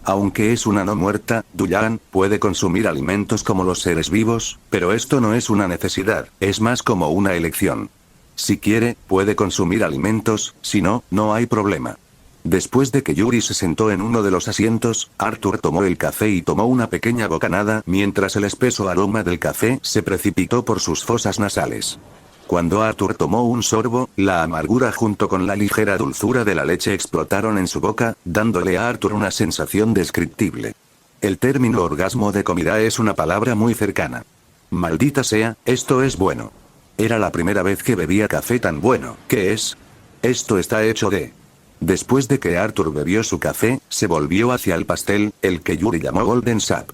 Aunque es una no muerta, Duyan puede consumir alimentos como los seres vivos, pero esto no es una necesidad, es más como una elección. Si quiere, puede consumir alimentos, si no, no hay problema. Después de que Yuri se sentó en uno de los asientos, Arthur tomó el café y tomó una pequeña bocanada, mientras el espeso aroma del café se precipitó por sus fosas nasales. Cuando Arthur tomó un sorbo, la amargura junto con la ligera dulzura de la leche explotaron en su boca, dándole a Arthur una sensación descriptible. El término orgasmo de comida es una palabra muy cercana. Maldita sea, esto es bueno. Era la primera vez que bebía café tan bueno. ¿Qué es? Esto está hecho de... Después de que Arthur bebió su café, se volvió hacia el pastel, el que Yuri llamó Golden Sap.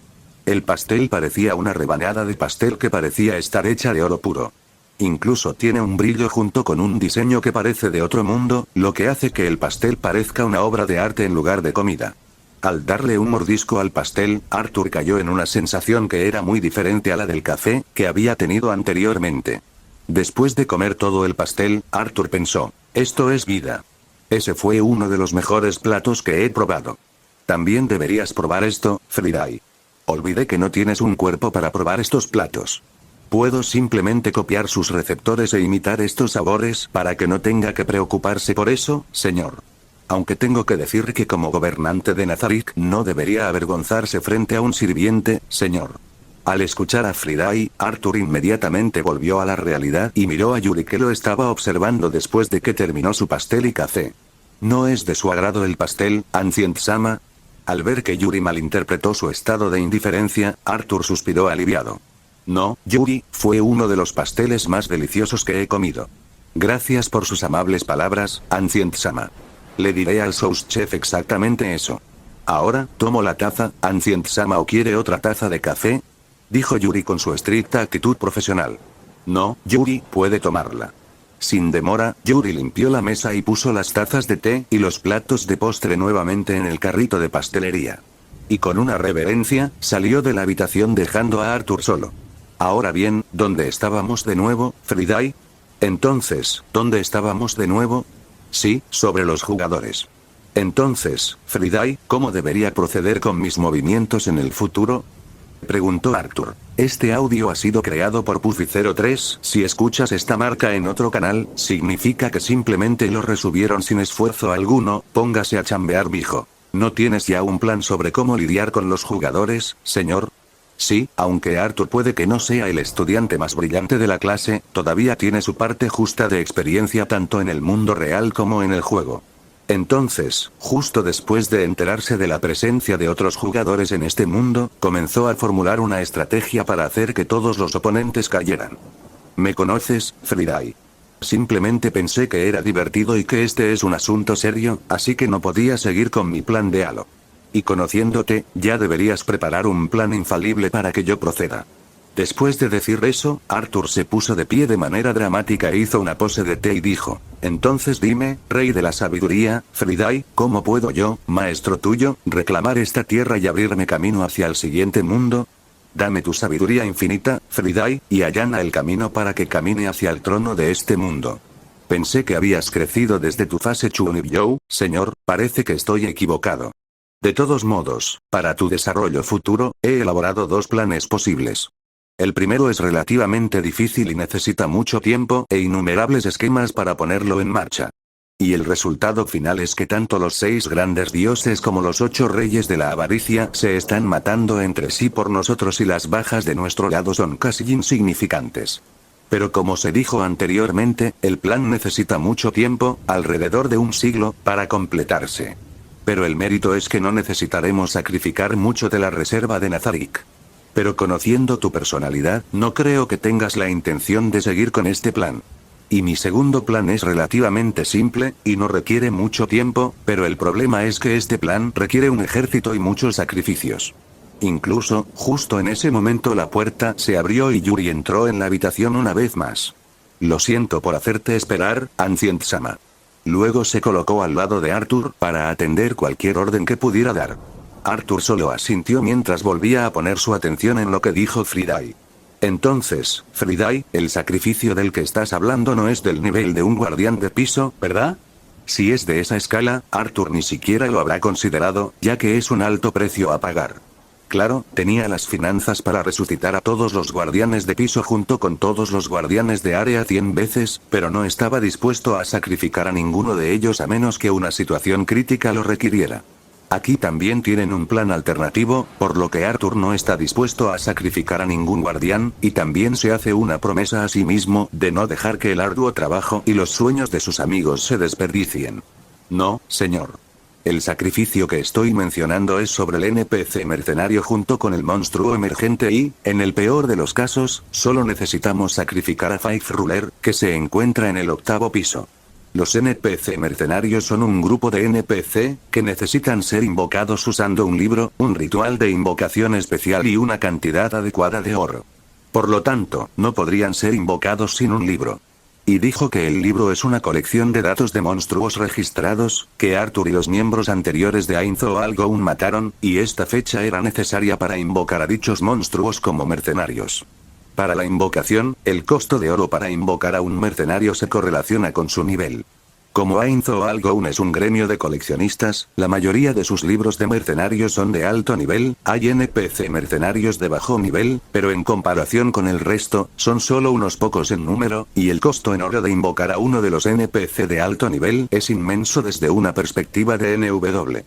El pastel parecía una rebanada de pastel que parecía estar hecha de oro puro. Incluso tiene un brillo junto con un diseño que parece de otro mundo, lo que hace que el pastel parezca una obra de arte en lugar de comida. Al darle un mordisco al pastel, Arthur cayó en una sensación que era muy diferente a la del café, que había tenido anteriormente. Después de comer todo el pastel, Arthur pensó, esto es vida. Ese fue uno de los mejores platos que he probado. También deberías probar esto, Friday. Olvidé que no tienes un cuerpo para probar estos platos. Puedo simplemente copiar sus receptores e imitar estos sabores para que no tenga que preocuparse por eso, señor. Aunque tengo que decir que como gobernante de Nazarick no debería avergonzarse frente a un sirviente, señor. Al escuchar a Friday, Arthur inmediatamente volvió a la realidad y miró a Yuri que lo estaba observando después de que terminó su pastel y café. ¿No es de su agrado el pastel, Ancient-sama? Al ver que Yuri malinterpretó su estado de indiferencia, Arthur suspiró aliviado. No, Yuri, fue uno de los pasteles más deliciosos que he comido. Gracias por sus amables palabras, Ancient-sama. Le diré al sous chef exactamente eso. Ahora, tomo la taza, Ancient-sama, ¿o quiere otra taza de café? Dijo Yuri con su estricta actitud profesional. No, Yuri, puede tomarla. Sin demora, Yuri limpió la mesa y puso las tazas de té y los platos de postre nuevamente en el carrito de pastelería. Y con una reverencia, salió de la habitación dejando a Arthur solo. Ahora bien, ¿dónde estábamos de nuevo, Friday? Entonces, ¿dónde estábamos de nuevo? Sí, sobre los jugadores. Entonces, Friday, ¿cómo debería proceder con mis movimientos en el futuro? Preguntó Arthur. Este audio ha sido creado por Puffy03. Si escuchas esta marca en otro canal, significa que simplemente lo resubieron sin esfuerzo alguno. Póngase a chambear, mijo. ¿No tienes ya un plan sobre cómo lidiar con los jugadores, señor? Sí, aunque Arthur puede que no sea el estudiante más brillante de la clase, todavía tiene su parte justa de experiencia tanto en el mundo real como en el juego. Entonces, justo después de enterarse de la presencia de otros jugadores en este mundo, comenzó a formular una estrategia para hacer que todos los oponentes cayeran. ¿Me conoces, Friday? Simplemente pensé que era divertido y que este es un asunto serio, así que no podía seguir con mi plan de halo. Y conociéndote, ya deberías preparar un plan infalible para que yo proceda. Después de decir eso, Arthur se puso de pie de manera dramática e hizo una pose de té y dijo, entonces dime, rey de la sabiduría, Friday, ¿cómo puedo yo, maestro tuyo, reclamar esta tierra y abrirme camino hacia el siguiente mundo? Dame tu sabiduría infinita, Friday, y allana el camino para que camine hacia el trono de este mundo. Pensé que habías crecido desde tu fase Chunibyo, señor, parece que estoy equivocado. De todos modos, para tu desarrollo futuro, he elaborado dos planes posibles. El primero es relativamente difícil y necesita mucho tiempo e innumerables esquemas para ponerlo en marcha. Y el resultado final es que tanto los 6 grandes dioses como los 8 reyes de la avaricia se están matando entre sí por nosotros y las bajas de nuestro lado son casi insignificantes. Pero como se dijo anteriormente, el plan necesita mucho tiempo, alrededor de un siglo, para completarse. Pero el mérito es que no necesitaremos sacrificar mucho de la reserva de Nazarick. Pero conociendo tu personalidad, no creo que tengas la intención de seguir con este plan. Y mi segundo plan es relativamente simple, y no requiere mucho tiempo, pero el problema es que este plan requiere un ejército y muchos sacrificios. Incluso, justo en ese momento la puerta se abrió y Yuri entró en la habitación una vez más. Lo siento por hacerte esperar, Ancient-sama. Luego se colocó al lado de Arthur para atender cualquier orden que pudiera dar. Arthur solo asintió mientras volvía a poner su atención en lo que dijo Friday. Entonces, Friday, el sacrificio del que estás hablando no es del nivel de un guardián de piso, ¿verdad? Si es de esa escala, Arthur ni siquiera lo habrá considerado, ya que es un alto precio a pagar. Claro, tenía las finanzas para resucitar a todos los guardianes de piso junto con todos los guardianes de área 100 veces, pero no estaba dispuesto a sacrificar a ninguno de ellos a menos que una situación crítica lo requiriera. Aquí también tienen un plan alternativo, por lo que Arthur no está dispuesto a sacrificar a ningún guardián, y también se hace una promesa a sí mismo, de no dejar que el arduo trabajo y los sueños de sus amigos se desperdicien. No, señor. El sacrificio que estoy mencionando es sobre el NPC mercenario junto con el monstruo emergente y, en el peor de los casos, solo necesitamos sacrificar a Five Ruler, que se encuentra en el 8º piso. Los NPC mercenarios son un grupo de NPC, que necesitan ser invocados usando un libro, un ritual de invocación especial y una cantidad adecuada de oro. Por lo tanto, no podrían ser invocados sin un libro. Y dijo que el libro es una colección de datos de monstruos registrados, que Arthur y los miembros anteriores de Ainzo Algoun mataron, y esta fecha era necesaria para invocar a dichos monstruos como mercenarios. Para la invocación, el costo de oro para invocar a un mercenario se correlaciona con su nivel. Como Ainzo Algoun es un gremio de coleccionistas, la mayoría de sus libros de mercenarios son de alto nivel, hay NPC mercenarios de bajo nivel, pero en comparación con el resto, son solo unos pocos en número, y el costo en oro de invocar a uno de los NPC de alto nivel es inmenso desde una perspectiva de NW.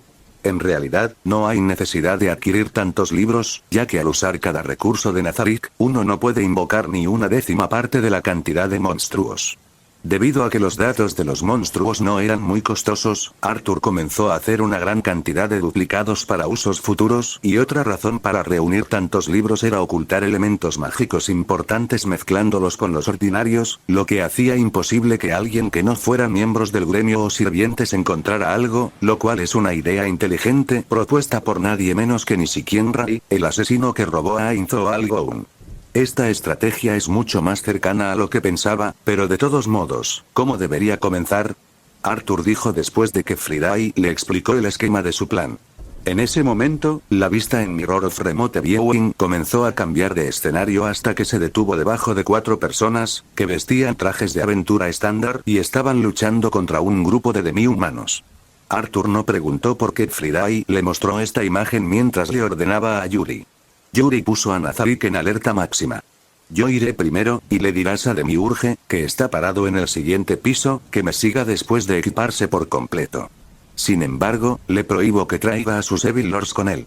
En realidad, no hay necesidad de adquirir tantos libros, ya que al usar cada recurso de Nazarick, uno no puede invocar ni una décima parte de la cantidad de monstruos. Debido a que los datos de los monstruos no eran muy costosos, Arthur comenzó a hacer una gran cantidad de duplicados para usos futuros, y otra razón para reunir tantos libros era ocultar elementos mágicos importantes mezclándolos con los ordinarios, lo que hacía imposible que alguien que no fuera miembros del gremio o sirvientes encontrara algo, lo cual es una idea inteligente, propuesta por nadie menos que Nishikien Rai, el asesino que robó a Ainzo Algoun. Esta estrategia es mucho más cercana a lo que pensaba, pero de todos modos, ¿cómo debería comenzar? Arthur dijo después de que Friday le explicó el esquema de su plan. En ese momento, la vista en Mirror of Remote Viewing comenzó a cambiar de escenario hasta que se detuvo debajo de 4 personas, que vestían trajes de aventura estándar y estaban luchando contra un grupo de demi-humanos. Arthur no preguntó por qué Friday le mostró esta imagen mientras le ordenaba a Yuri. Yuri puso a Nazarick en alerta máxima. Yo iré primero, y le dirás a Demiurge, que está parado en el siguiente piso, que me siga después de equiparse por completo. Sin embargo, le prohíbo que traiga a sus Evil Lords con él.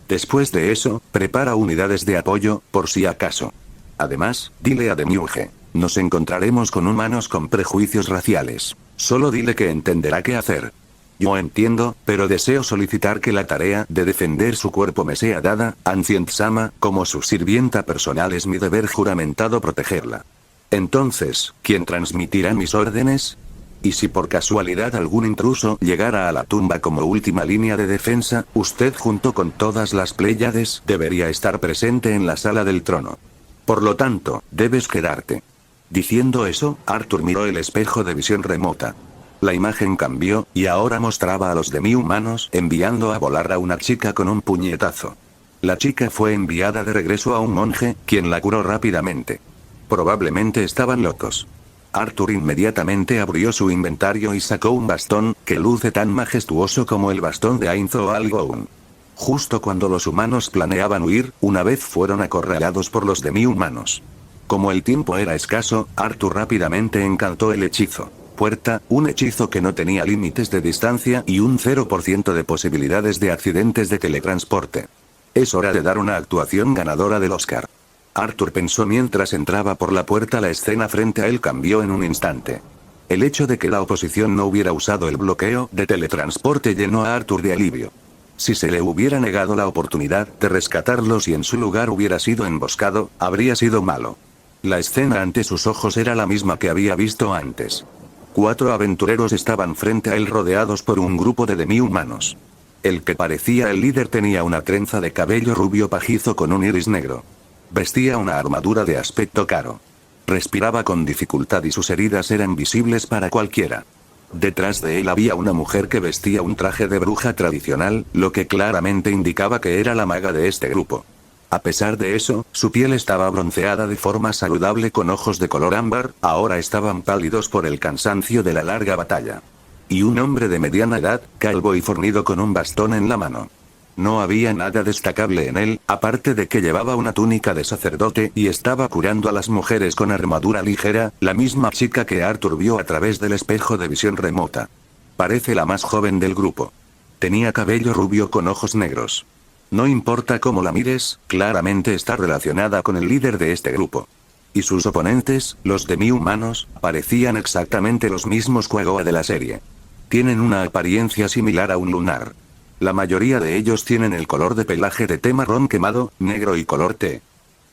Después de eso, prepara unidades de apoyo, por si acaso. Además, dile a Demiurge, nos encontraremos con humanos con prejuicios raciales. Solo dile que entenderá qué hacer. Yo entiendo, pero deseo solicitar que la tarea de defender su cuerpo me sea dada, Ancient-sama, como su sirvienta personal es mi deber juramentado protegerla. Entonces, ¿quién transmitirá mis órdenes? Y si por casualidad algún intruso llegara a la tumba como última línea de defensa, usted junto con todas las Pléyades debería estar presente en la sala del trono. Por lo tanto, debes quedarte. Diciendo eso, Arthur miró el espejo de visión remota. La imagen cambió, y ahora mostraba a los demi-humanos enviando a volar a una chica con un puñetazo. La chica fue enviada de regreso a un monje, quien la curó rápidamente. Probablemente estaban locos. Arthur inmediatamente abrió su inventario y sacó un bastón, que luce tan majestuoso como el bastón de Ainzo Algoun. Justo cuando los humanos planeaban huir, una vez fueron acorralados por los demi-humanos. Como el tiempo era escaso, Arthur rápidamente encantó el hechizo. Puerta, un hechizo que no tenía límites de distancia y un 0% de posibilidades de accidentes de teletransporte. Es hora de dar una actuación ganadora del Oscar. Arthur pensó mientras entraba por la puerta. La escena frente a él cambió en un instante. El hecho de que la oposición no hubiera usado el bloqueo de teletransporte llenó a Arthur de alivio. Si se le hubiera negado la oportunidad de rescatarlos y en su lugar hubiera sido emboscado, habría sido malo. La escena ante sus ojos era la misma que había visto antes. 4 aventureros estaban frente a él rodeados por un grupo de demi-humanos. El que parecía el líder tenía una trenza de cabello rubio pajizo con un iris negro. Vestía una armadura de aspecto caro. Respiraba con dificultad y sus heridas eran visibles para cualquiera. Detrás de él había una mujer que vestía un traje de bruja tradicional, lo que claramente indicaba que era la maga de este grupo. A pesar de eso, su piel estaba bronceada de forma saludable con ojos de color ámbar, ahora estaban pálidos por el cansancio de la larga batalla. y un hombre de mediana edad, calvo y fornido con un bastón en la mano. No había nada destacable en él, aparte de que llevaba una túnica de sacerdote y estaba curando a las mujeres con armadura ligera, la misma chica que Arthur vio a través del espejo de visión remota. Parece la más joven del grupo. Tenía cabello rubio con ojos negros. No importa cómo la mires, claramente está relacionada con el líder de este grupo. Y sus oponentes, los demi-humanos, parecían exactamente los mismos Quaggoa de la serie. Tienen una apariencia similar a un lunar. La mayoría de ellos tienen el color de pelaje de té marrón quemado, negro y color té.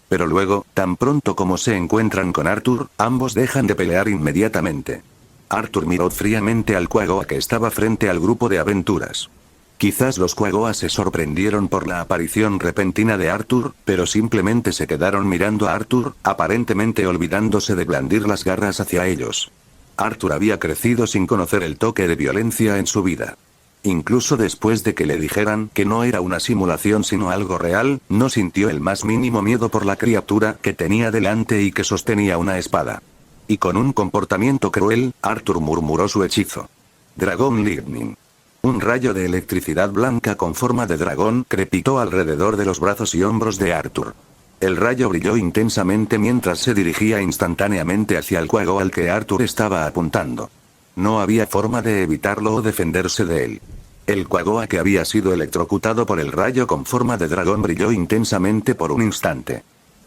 Pero luego, tan pronto como se encuentran con Arthur, ambos dejan de pelear inmediatamente. Arthur miró fríamente al Quaggoa que estaba frente al grupo de aventuras. Quizás los Quaggoa se sorprendieron por la aparición repentina de Arthur, pero simplemente se quedaron mirando a Arthur, aparentemente olvidándose de blandir las garras hacia ellos. Arthur había crecido sin conocer el toque de violencia en su vida. Incluso después de que le dijeran que no era una simulación sino algo real, no sintió el más mínimo miedo por la criatura que tenía delante y que sostenía una espada. Y con un comportamiento cruel, Arthur murmuró su hechizo. Dragon Lightning. Un rayo de electricidad blanca con forma de dragón crepitó alrededor de los brazos y hombros de Arthur. El rayo brilló intensamente mientras se dirigía instantáneamente hacia el Quaggoa al que Arthur estaba apuntando. No había forma de evitarlo o defenderse de él. El Quaggoa que había sido electrocutado por el rayo con forma de dragón brilló intensamente por un instante.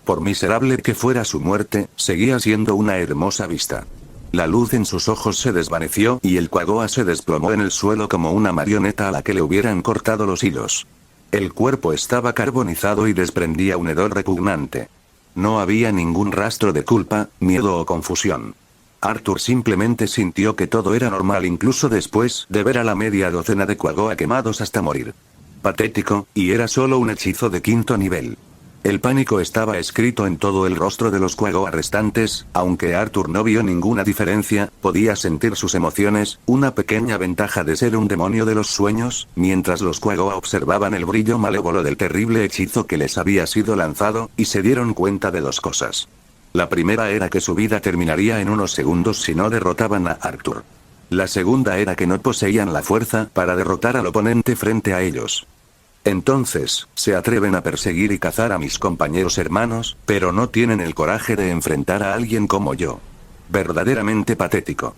Por miserable que fuera su muerte, seguía siendo una hermosa vista. La luz en sus ojos se desvaneció y el Quaggoa se desplomó en el suelo como una marioneta a la que le hubieran cortado los hilos. El cuerpo estaba carbonizado y desprendía un hedor repugnante. No había ningún rastro de culpa, miedo o confusión. Arthur simplemente sintió que todo era normal incluso después de ver a la media docena de Quaggoa quemados hasta morir. Patético, y era solo un hechizo de 5º nivel. El pánico estaba escrito en todo el rostro de los Quaggoa restantes, aunque Arthur no vio ninguna diferencia, podía sentir sus emociones, una pequeña ventaja de ser un demonio de los sueños, mientras los Quaggoa observaban el brillo malévolo del terrible hechizo que les había sido lanzado, y se dieron cuenta de dos cosas. La primera era que su vida terminaría en unos segundos si no derrotaban a Arthur. La segunda era que no poseían la fuerza para derrotar al oponente frente a ellos. Entonces, se atreven a perseguir y cazar a mis compañeros hermanos, pero no tienen el coraje de enfrentar a alguien como yo. Verdaderamente patético.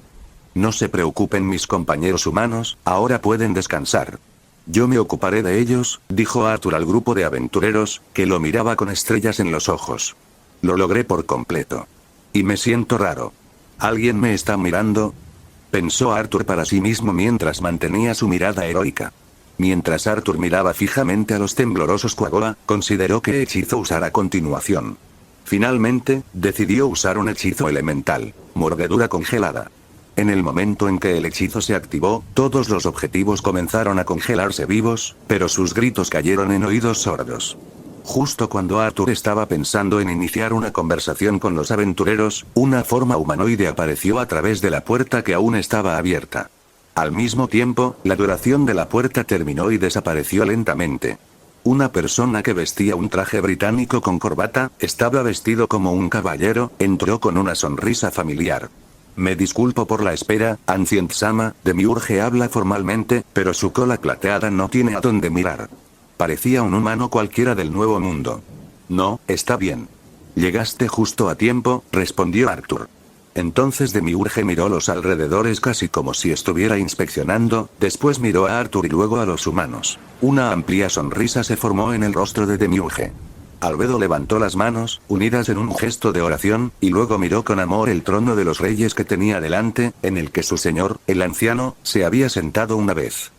No se preocupen mis compañeros humanos, ahora pueden descansar. Yo me ocuparé de ellos, dijo Arthur al grupo de aventureros, que lo miraba con estrellas en los ojos. Lo logré por completo. Y me siento raro. ¿Alguien me está mirando? Pensó Arthur para sí mismo mientras mantenía su mirada heroica. Mientras Arthur miraba fijamente a los temblorosos Quaggoa, consideró qué hechizo usar a continuación. Finalmente, decidió usar un hechizo elemental, mordedura congelada. En el momento en que el hechizo se activó, todos los objetivos comenzaron a congelarse vivos, pero sus gritos cayeron en oídos sordos. Justo cuando Arthur estaba pensando en iniciar una conversación con los aventureros, una forma humanoide apareció a través de la puerta que aún estaba abierta. Al mismo tiempo, la duración de la puerta terminó y desapareció lentamente. Una persona que vestía un traje británico con corbata, estaba vestido como un caballero, entró con una sonrisa familiar. Me disculpo por la espera, Ancient Sama, Demiurge habla formalmente, pero su cola plateada no tiene a dónde mirar. Parecía un humano cualquiera del Nuevo Mundo. No, está bien. Llegaste justo a tiempo, respondió Arthur. Entonces Demiurge miró los alrededores casi como si estuviera inspeccionando, después miró a Arthur y luego a los humanos. Una amplia sonrisa se formó en el rostro de Demiurge. Albedo levantó las manos, unidas en un gesto de oración, y luego miró con amor el trono de los reyes que tenía delante, en el que su señor, el anciano, se había sentado una vez.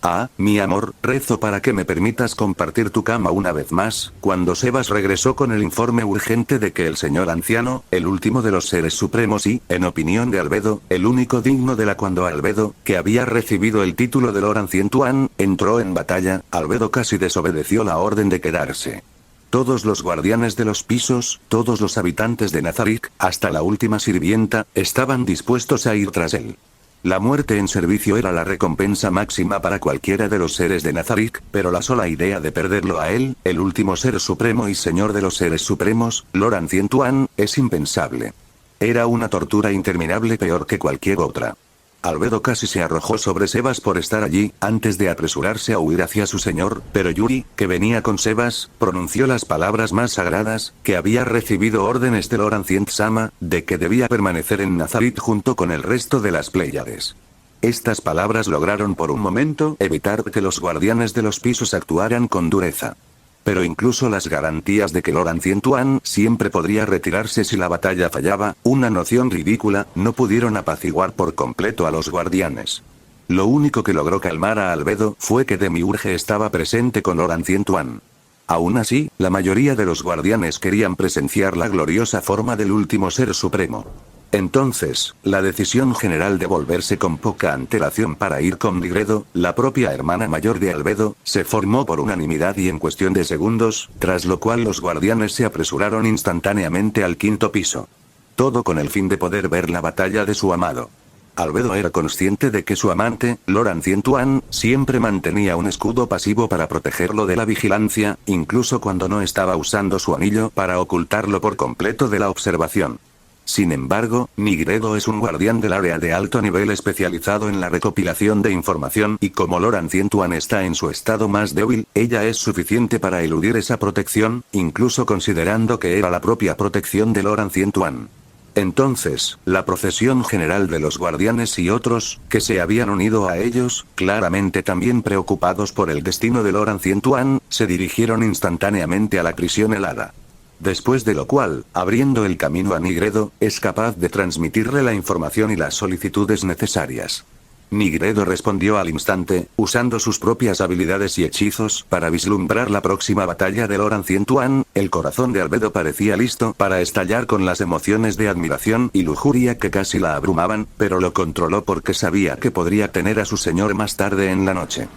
Ah, mi amor, rezo para que me permitas compartir tu cama una vez más. Cuando Sebas regresó con el informe urgente de que el señor anciano, el último de los seres supremos y, en opinión de Albedo, el único digno de la cuando Albedo, que había recibido el título de Lord Ancient One, entró en batalla, Albedo casi desobedeció la orden de quedarse. Todos los guardianes de los pisos, todos los habitantes de Nazarick, hasta la última sirvienta, estaban dispuestos a ir tras él. La muerte en servicio era la recompensa máxima para cualquiera de los seres de Nazarick, pero la sola idea de perderlo a él, el último ser supremo y señor de los seres supremos, Lord Ancient One, es impensable. Era una tortura interminable peor que cualquier otra. Albedo casi se arrojó sobre Sebas por estar allí, antes de apresurarse a huir hacia su señor, pero Yuri, que venía con Sebas, pronunció las palabras más sagradas, que había recibido órdenes de Lord Ancient-sama, de que debía permanecer en Nazarit junto con el resto de las Pléyades. Estas palabras lograron por un momento evitar que los guardianes de los pisos actuaran con dureza. Pero incluso las garantías de que Lord Ancient-One siempre podría retirarse si la batalla fallaba, una noción ridícula, no pudieron apaciguar por completo a los guardianes. Lo único que logró calmar a Albedo fue que Demiurge estaba presente con Lord Ancient-One. Aún así, la mayoría de los guardianes querían presenciar la gloriosa forma del último ser supremo. Entonces, la decisión general de volverse con poca antelación para ir con Nigredo, la propia hermana mayor de Albedo, se formó por unanimidad y en cuestión de segundos, tras lo cual los guardianes se apresuraron instantáneamente al quinto piso. Todo con el fin de poder ver la batalla de su amado. Albedo era consciente de que su amante, Lord Ancient-One, siempre mantenía un escudo pasivo para protegerlo de la vigilancia, incluso cuando no estaba usando su anillo para ocultarlo por completo de la observación. Sin embargo, Nigredo es un guardián del área de alto nivel especializado en la recopilación de información y como Lord Ancient-One está en su estado más débil, ella es suficiente para eludir esa protección, incluso considerando que era la propia protección de Lord Ancient-One. Entonces, la procesión general de los guardianes y otros, que se habían unido a ellos, claramente también preocupados por el destino de Lord Ancient-One, se dirigieron instantáneamente a la prisión helada. Después de lo cual, abriendo el camino a Nigredo, es capaz de transmitirle la información y las solicitudes necesarias. Nigredo respondió al instante, usando sus propias habilidades y hechizos para vislumbrar la próxima batalla de Lord Ancient-One. El corazón de Albedo parecía listo para estallar con las emociones de admiración y lujuria que casi la abrumaban, pero lo controló porque sabía que podría tener a su señor más tarde en la noche.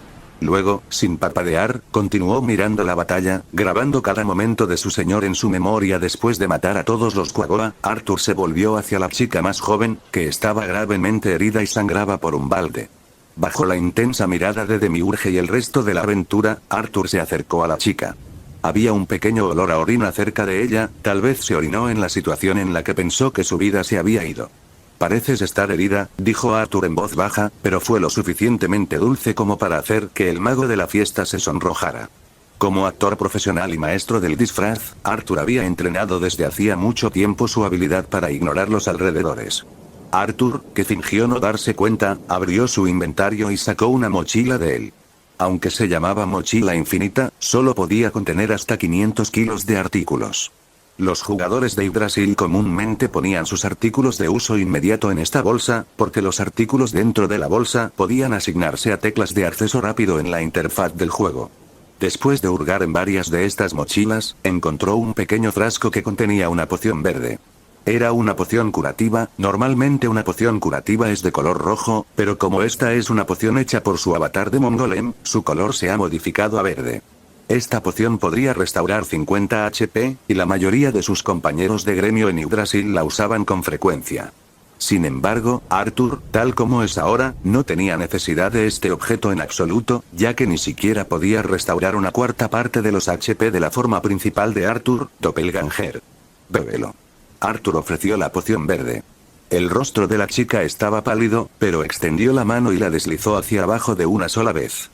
Luego, sin parpadear, continuó mirando la batalla, grabando cada momento de su señor en su memoria. Después de matar a todos los Quaggoa, Arthur se volvió hacia la chica más joven, que estaba gravemente herida y sangraba por un balde. Bajo la intensa mirada de Demiurge y el resto de la aventura, Arthur se acercó a la chica. Había un pequeño olor a orina cerca de ella, tal vez se orinó en la situación en la que pensó que su vida se había ido. Pareces estar herida, dijo Arthur en voz baja, pero fue lo suficientemente dulce como para hacer que el mago de la fiesta se sonrojara. Como actor profesional y maestro del disfraz, Arthur había entrenado desde hacía mucho tiempo su habilidad para ignorar los alrededores. Arthur, que fingió no darse cuenta, abrió su inventario y sacó una mochila de él. Aunque se llamaba mochila infinita, solo podía contener hasta 500 kilos de artículos. Los jugadores de Yggdrasil comúnmente ponían sus artículos de uso inmediato en esta bolsa, porque los artículos dentro de la bolsa podían asignarse a teclas de acceso rápido en la interfaz del juego. Después de hurgar en varias de estas mochilas, encontró un pequeño frasco que contenía una poción verde. Era una poción curativa. Normalmente una poción curativa es de color rojo, pero como esta es una poción hecha por su avatar de Mongolem, su color se ha modificado a verde. Esta poción podría restaurar 50 HP, y la mayoría de sus compañeros de gremio en Yggdrasil la usaban con frecuencia. Sin embargo, Arthur, tal como es ahora, no tenía necesidad de este objeto en absoluto, ya que ni siquiera podía restaurar una cuarta parte de los HP de la forma principal de Arthur, Doppelganger. Bébelo. Arthur ofreció la poción verde. El rostro de la chica estaba pálido, pero extendió la mano y la deslizó hacia abajo de una sola vez.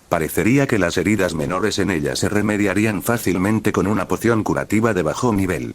Parecería que las heridas menores en ella se remediarían fácilmente con una poción curativa de bajo nivel.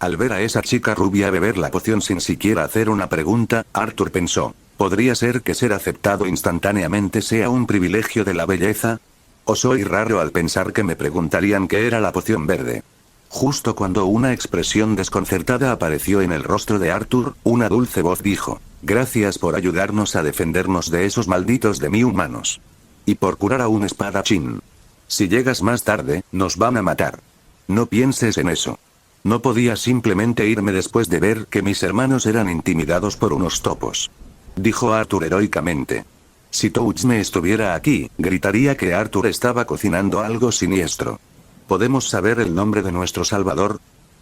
Al ver a esa chica rubia beber la poción sin siquiera hacer una pregunta, Arthur pensó, ¿podría ser que ser aceptado instantáneamente sea un privilegio de la belleza? ¿O soy raro al pensar que me preguntarían qué era la poción verde? Justo cuando una expresión desconcertada apareció en el rostro de Arthur, una dulce voz dijo, «Gracias por ayudarnos a defendernos de esos malditos demi-humanos. Y por curar a un espadachín. Si llegas más tarde, nos van a matar. No pienses en eso. No podía simplemente irme después de ver que mis hermanos eran intimidados por unos topos», dijo Arthur heroicamente. Si Touchme estuviera aquí, gritaría que Arthur estaba cocinando algo siniestro. ¿Podemos saber el nombre de nuestro salvador?,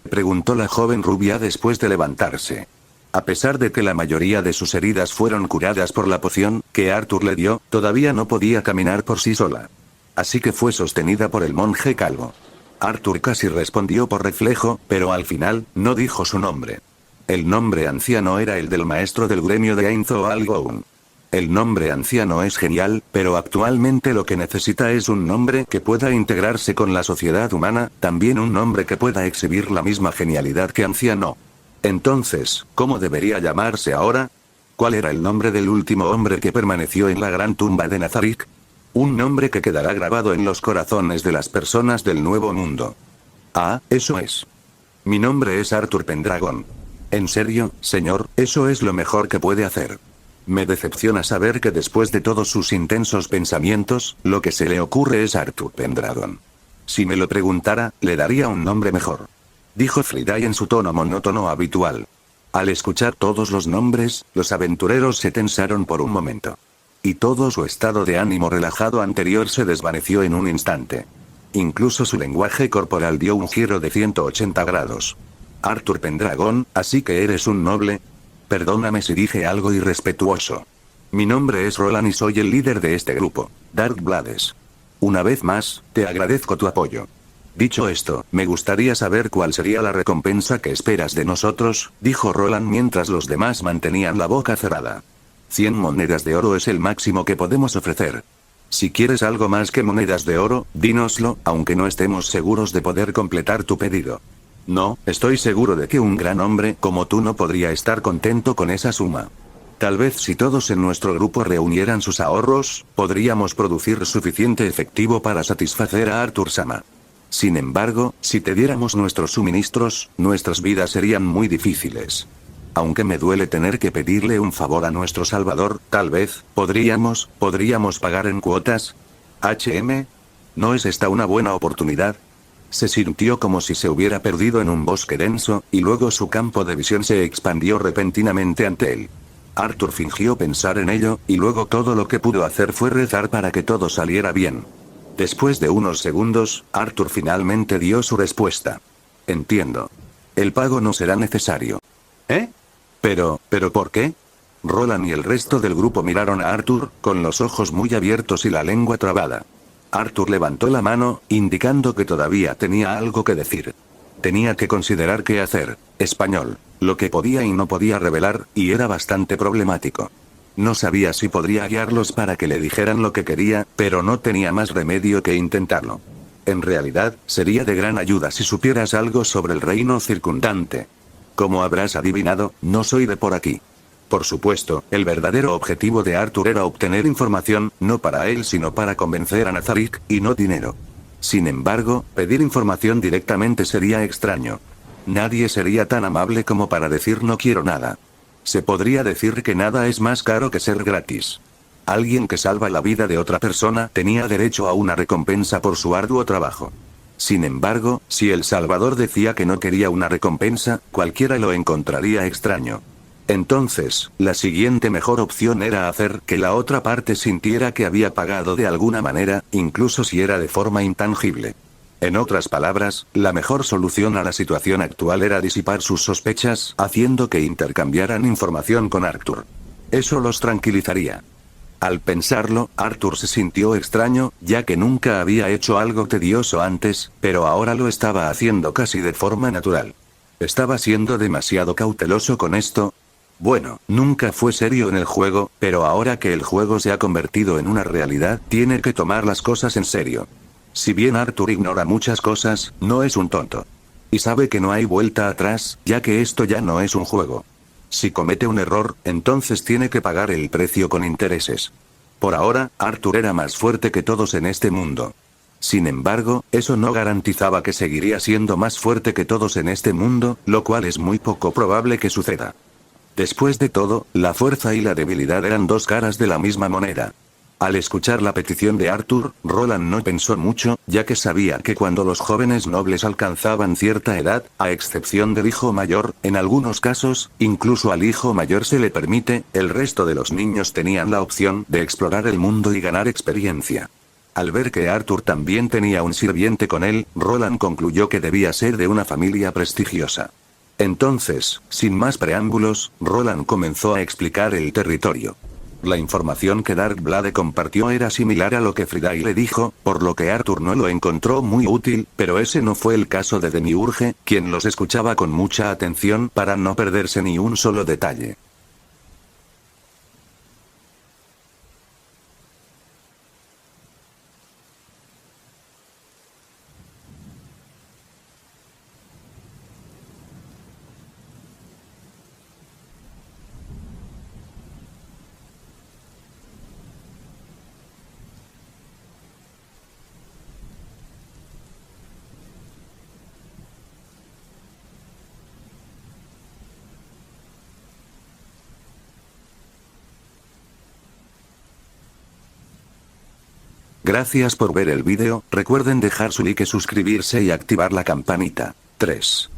preguntó la joven rubia después de levantarse. A pesar de que la mayoría de sus heridas fueron curadas por la poción que Arthur le dio, todavía no podía caminar por sí sola. Así que fue sostenida por el monje calvo. Arthur casi respondió por reflejo, pero al final, no dijo su nombre. El nombre anciano era el del maestro del gremio de Ainzo Algoun. El nombre anciano es genial, pero actualmente lo que necesita es un nombre que pueda integrarse con la sociedad humana, también un nombre que pueda exhibir la misma genialidad que anciano. Entonces, ¿cómo debería llamarse ahora? ¿Cuál era el nombre del último hombre que permaneció en la gran tumba de Nazarick? Un nombre que quedará grabado en los corazones de las personas del Nuevo Mundo. Ah, eso es. Mi nombre es Arthur Pendragon. En serio, señor, eso es lo mejor que puede hacer. Me decepciona saber que después de todos sus intensos pensamientos, lo que se le ocurre es Arthur Pendragon. Si me lo preguntara, le daría un nombre mejor. Dijo Friday en su tono monótono habitual. Al escuchar todos los nombres, los aventureros se tensaron por un momento. Y todo su estado de ánimo relajado anterior se desvaneció en un instante. Incluso su lenguaje corporal dio un giro de 180 grados. Arthur Pendragon, ¿así que eres un noble? Perdóname si dije algo irrespetuoso. Mi nombre es Roland y soy el líder de este grupo, Dark Blades. Una vez más, te agradezco tu apoyo. Dicho esto, me gustaría saber cuál sería la recompensa que esperas de nosotros, dijo Roland mientras los demás mantenían la boca cerrada. 100 monedas de oro es el máximo que podemos ofrecer. Si quieres algo más que monedas de oro, dínoslo, aunque no estemos seguros de poder completar tu pedido. No, estoy seguro de que un gran hombre como tú no podría estar contento con esa suma. Tal vez si todos en nuestro grupo reunieran sus ahorros, podríamos producir suficiente efectivo para satisfacer a Arthur Sama. Sin embargo, si te diéramos nuestros suministros, nuestras vidas serían muy difíciles. Aunque me duele tener que pedirle un favor a nuestro Salvador, tal vez, podríamos pagar en cuotas. ¿No es esta una buena oportunidad? Se sintió como si se hubiera perdido en un bosque denso, y luego su campo de visión se expandió repentinamente ante él. Arthur fingió pensar en ello, y luego todo lo que pudo hacer fue rezar para que todo saliera bien. Después de unos segundos, Arthur finalmente dio su respuesta. Entiendo. El pago no será necesario. ¿Eh? ¿Pero por qué? Roland y el resto del grupo miraron a Arthur, con los ojos muy abiertos y la lengua trabada. Arthur levantó la mano, indicando que todavía tenía algo que decir. Tenía que considerar qué hacer. Español. Lo que podía y no podía revelar, y era bastante problemático. No sabía si podría guiarlos para que le dijeran lo que quería, pero no tenía más remedio que intentarlo. En realidad, sería de gran ayuda si supieras algo sobre el reino circundante. Como habrás adivinado, no soy de por aquí. Por supuesto, el verdadero objetivo de Arthur era obtener información, no para él sino para convencer a Nazarick, y no dinero. Sin embargo, pedir información directamente sería extraño. Nadie sería tan amable como para decir no quiero nada. Se podría decir que nada es más caro que ser gratis. Alguien que salva la vida de otra persona tenía derecho a una recompensa por su arduo trabajo. Sin embargo, si el Salvador decía que no quería una recompensa, cualquiera lo encontraría extraño. Entonces, la siguiente mejor opción era hacer que la otra parte sintiera que había pagado de alguna manera, incluso si era de forma intangible. En otras palabras, la mejor solución a la situación actual era disipar sus sospechas, haciendo que intercambiaran información con Arthur. Eso los tranquilizaría. Al pensarlo, Arthur se sintió extraño, ya que nunca había hecho algo tedioso antes, pero ahora lo estaba haciendo casi de forma natural. ¿Estaba siendo demasiado cauteloso con esto? Bueno, nunca fue serio en el juego, pero ahora que el juego se ha convertido en una realidad, tiene que tomar las cosas en serio. Si bien Arthur ignora muchas cosas, no es un tonto. Y sabe que no hay vuelta atrás, ya que esto ya no es un juego. Si comete un error, entonces tiene que pagar el precio con intereses. Por ahora, Arthur era más fuerte que todos en este mundo. Sin embargo, eso no garantizaba que seguiría siendo más fuerte que todos en este mundo, lo cual es muy poco probable que suceda. Después de todo, la fuerza y la debilidad eran dos caras de la misma moneda. Al escuchar la petición de Arthur, Roland no pensó mucho, ya que sabía que cuando los jóvenes nobles alcanzaban cierta edad, a excepción del hijo mayor, en algunos casos, incluso al hijo mayor se le permite, el resto de los niños tenían la opción de explorar el mundo y ganar experiencia. Al ver que Arthur también tenía un sirviente con él, Roland concluyó que debía ser de una familia prestigiosa. Entonces, sin más preámbulos, Roland comenzó a explicar el territorio. La información que Darkblade compartió era similar a lo que Friday le dijo, por lo que Arthur no lo encontró muy útil, pero ese no fue el caso de Demiurge, quien los escuchaba con mucha atención para no perderse ni un solo detalle. Gracias por ver el vídeo, recuerden dejar su like, suscribirse y activar la campanita. 3.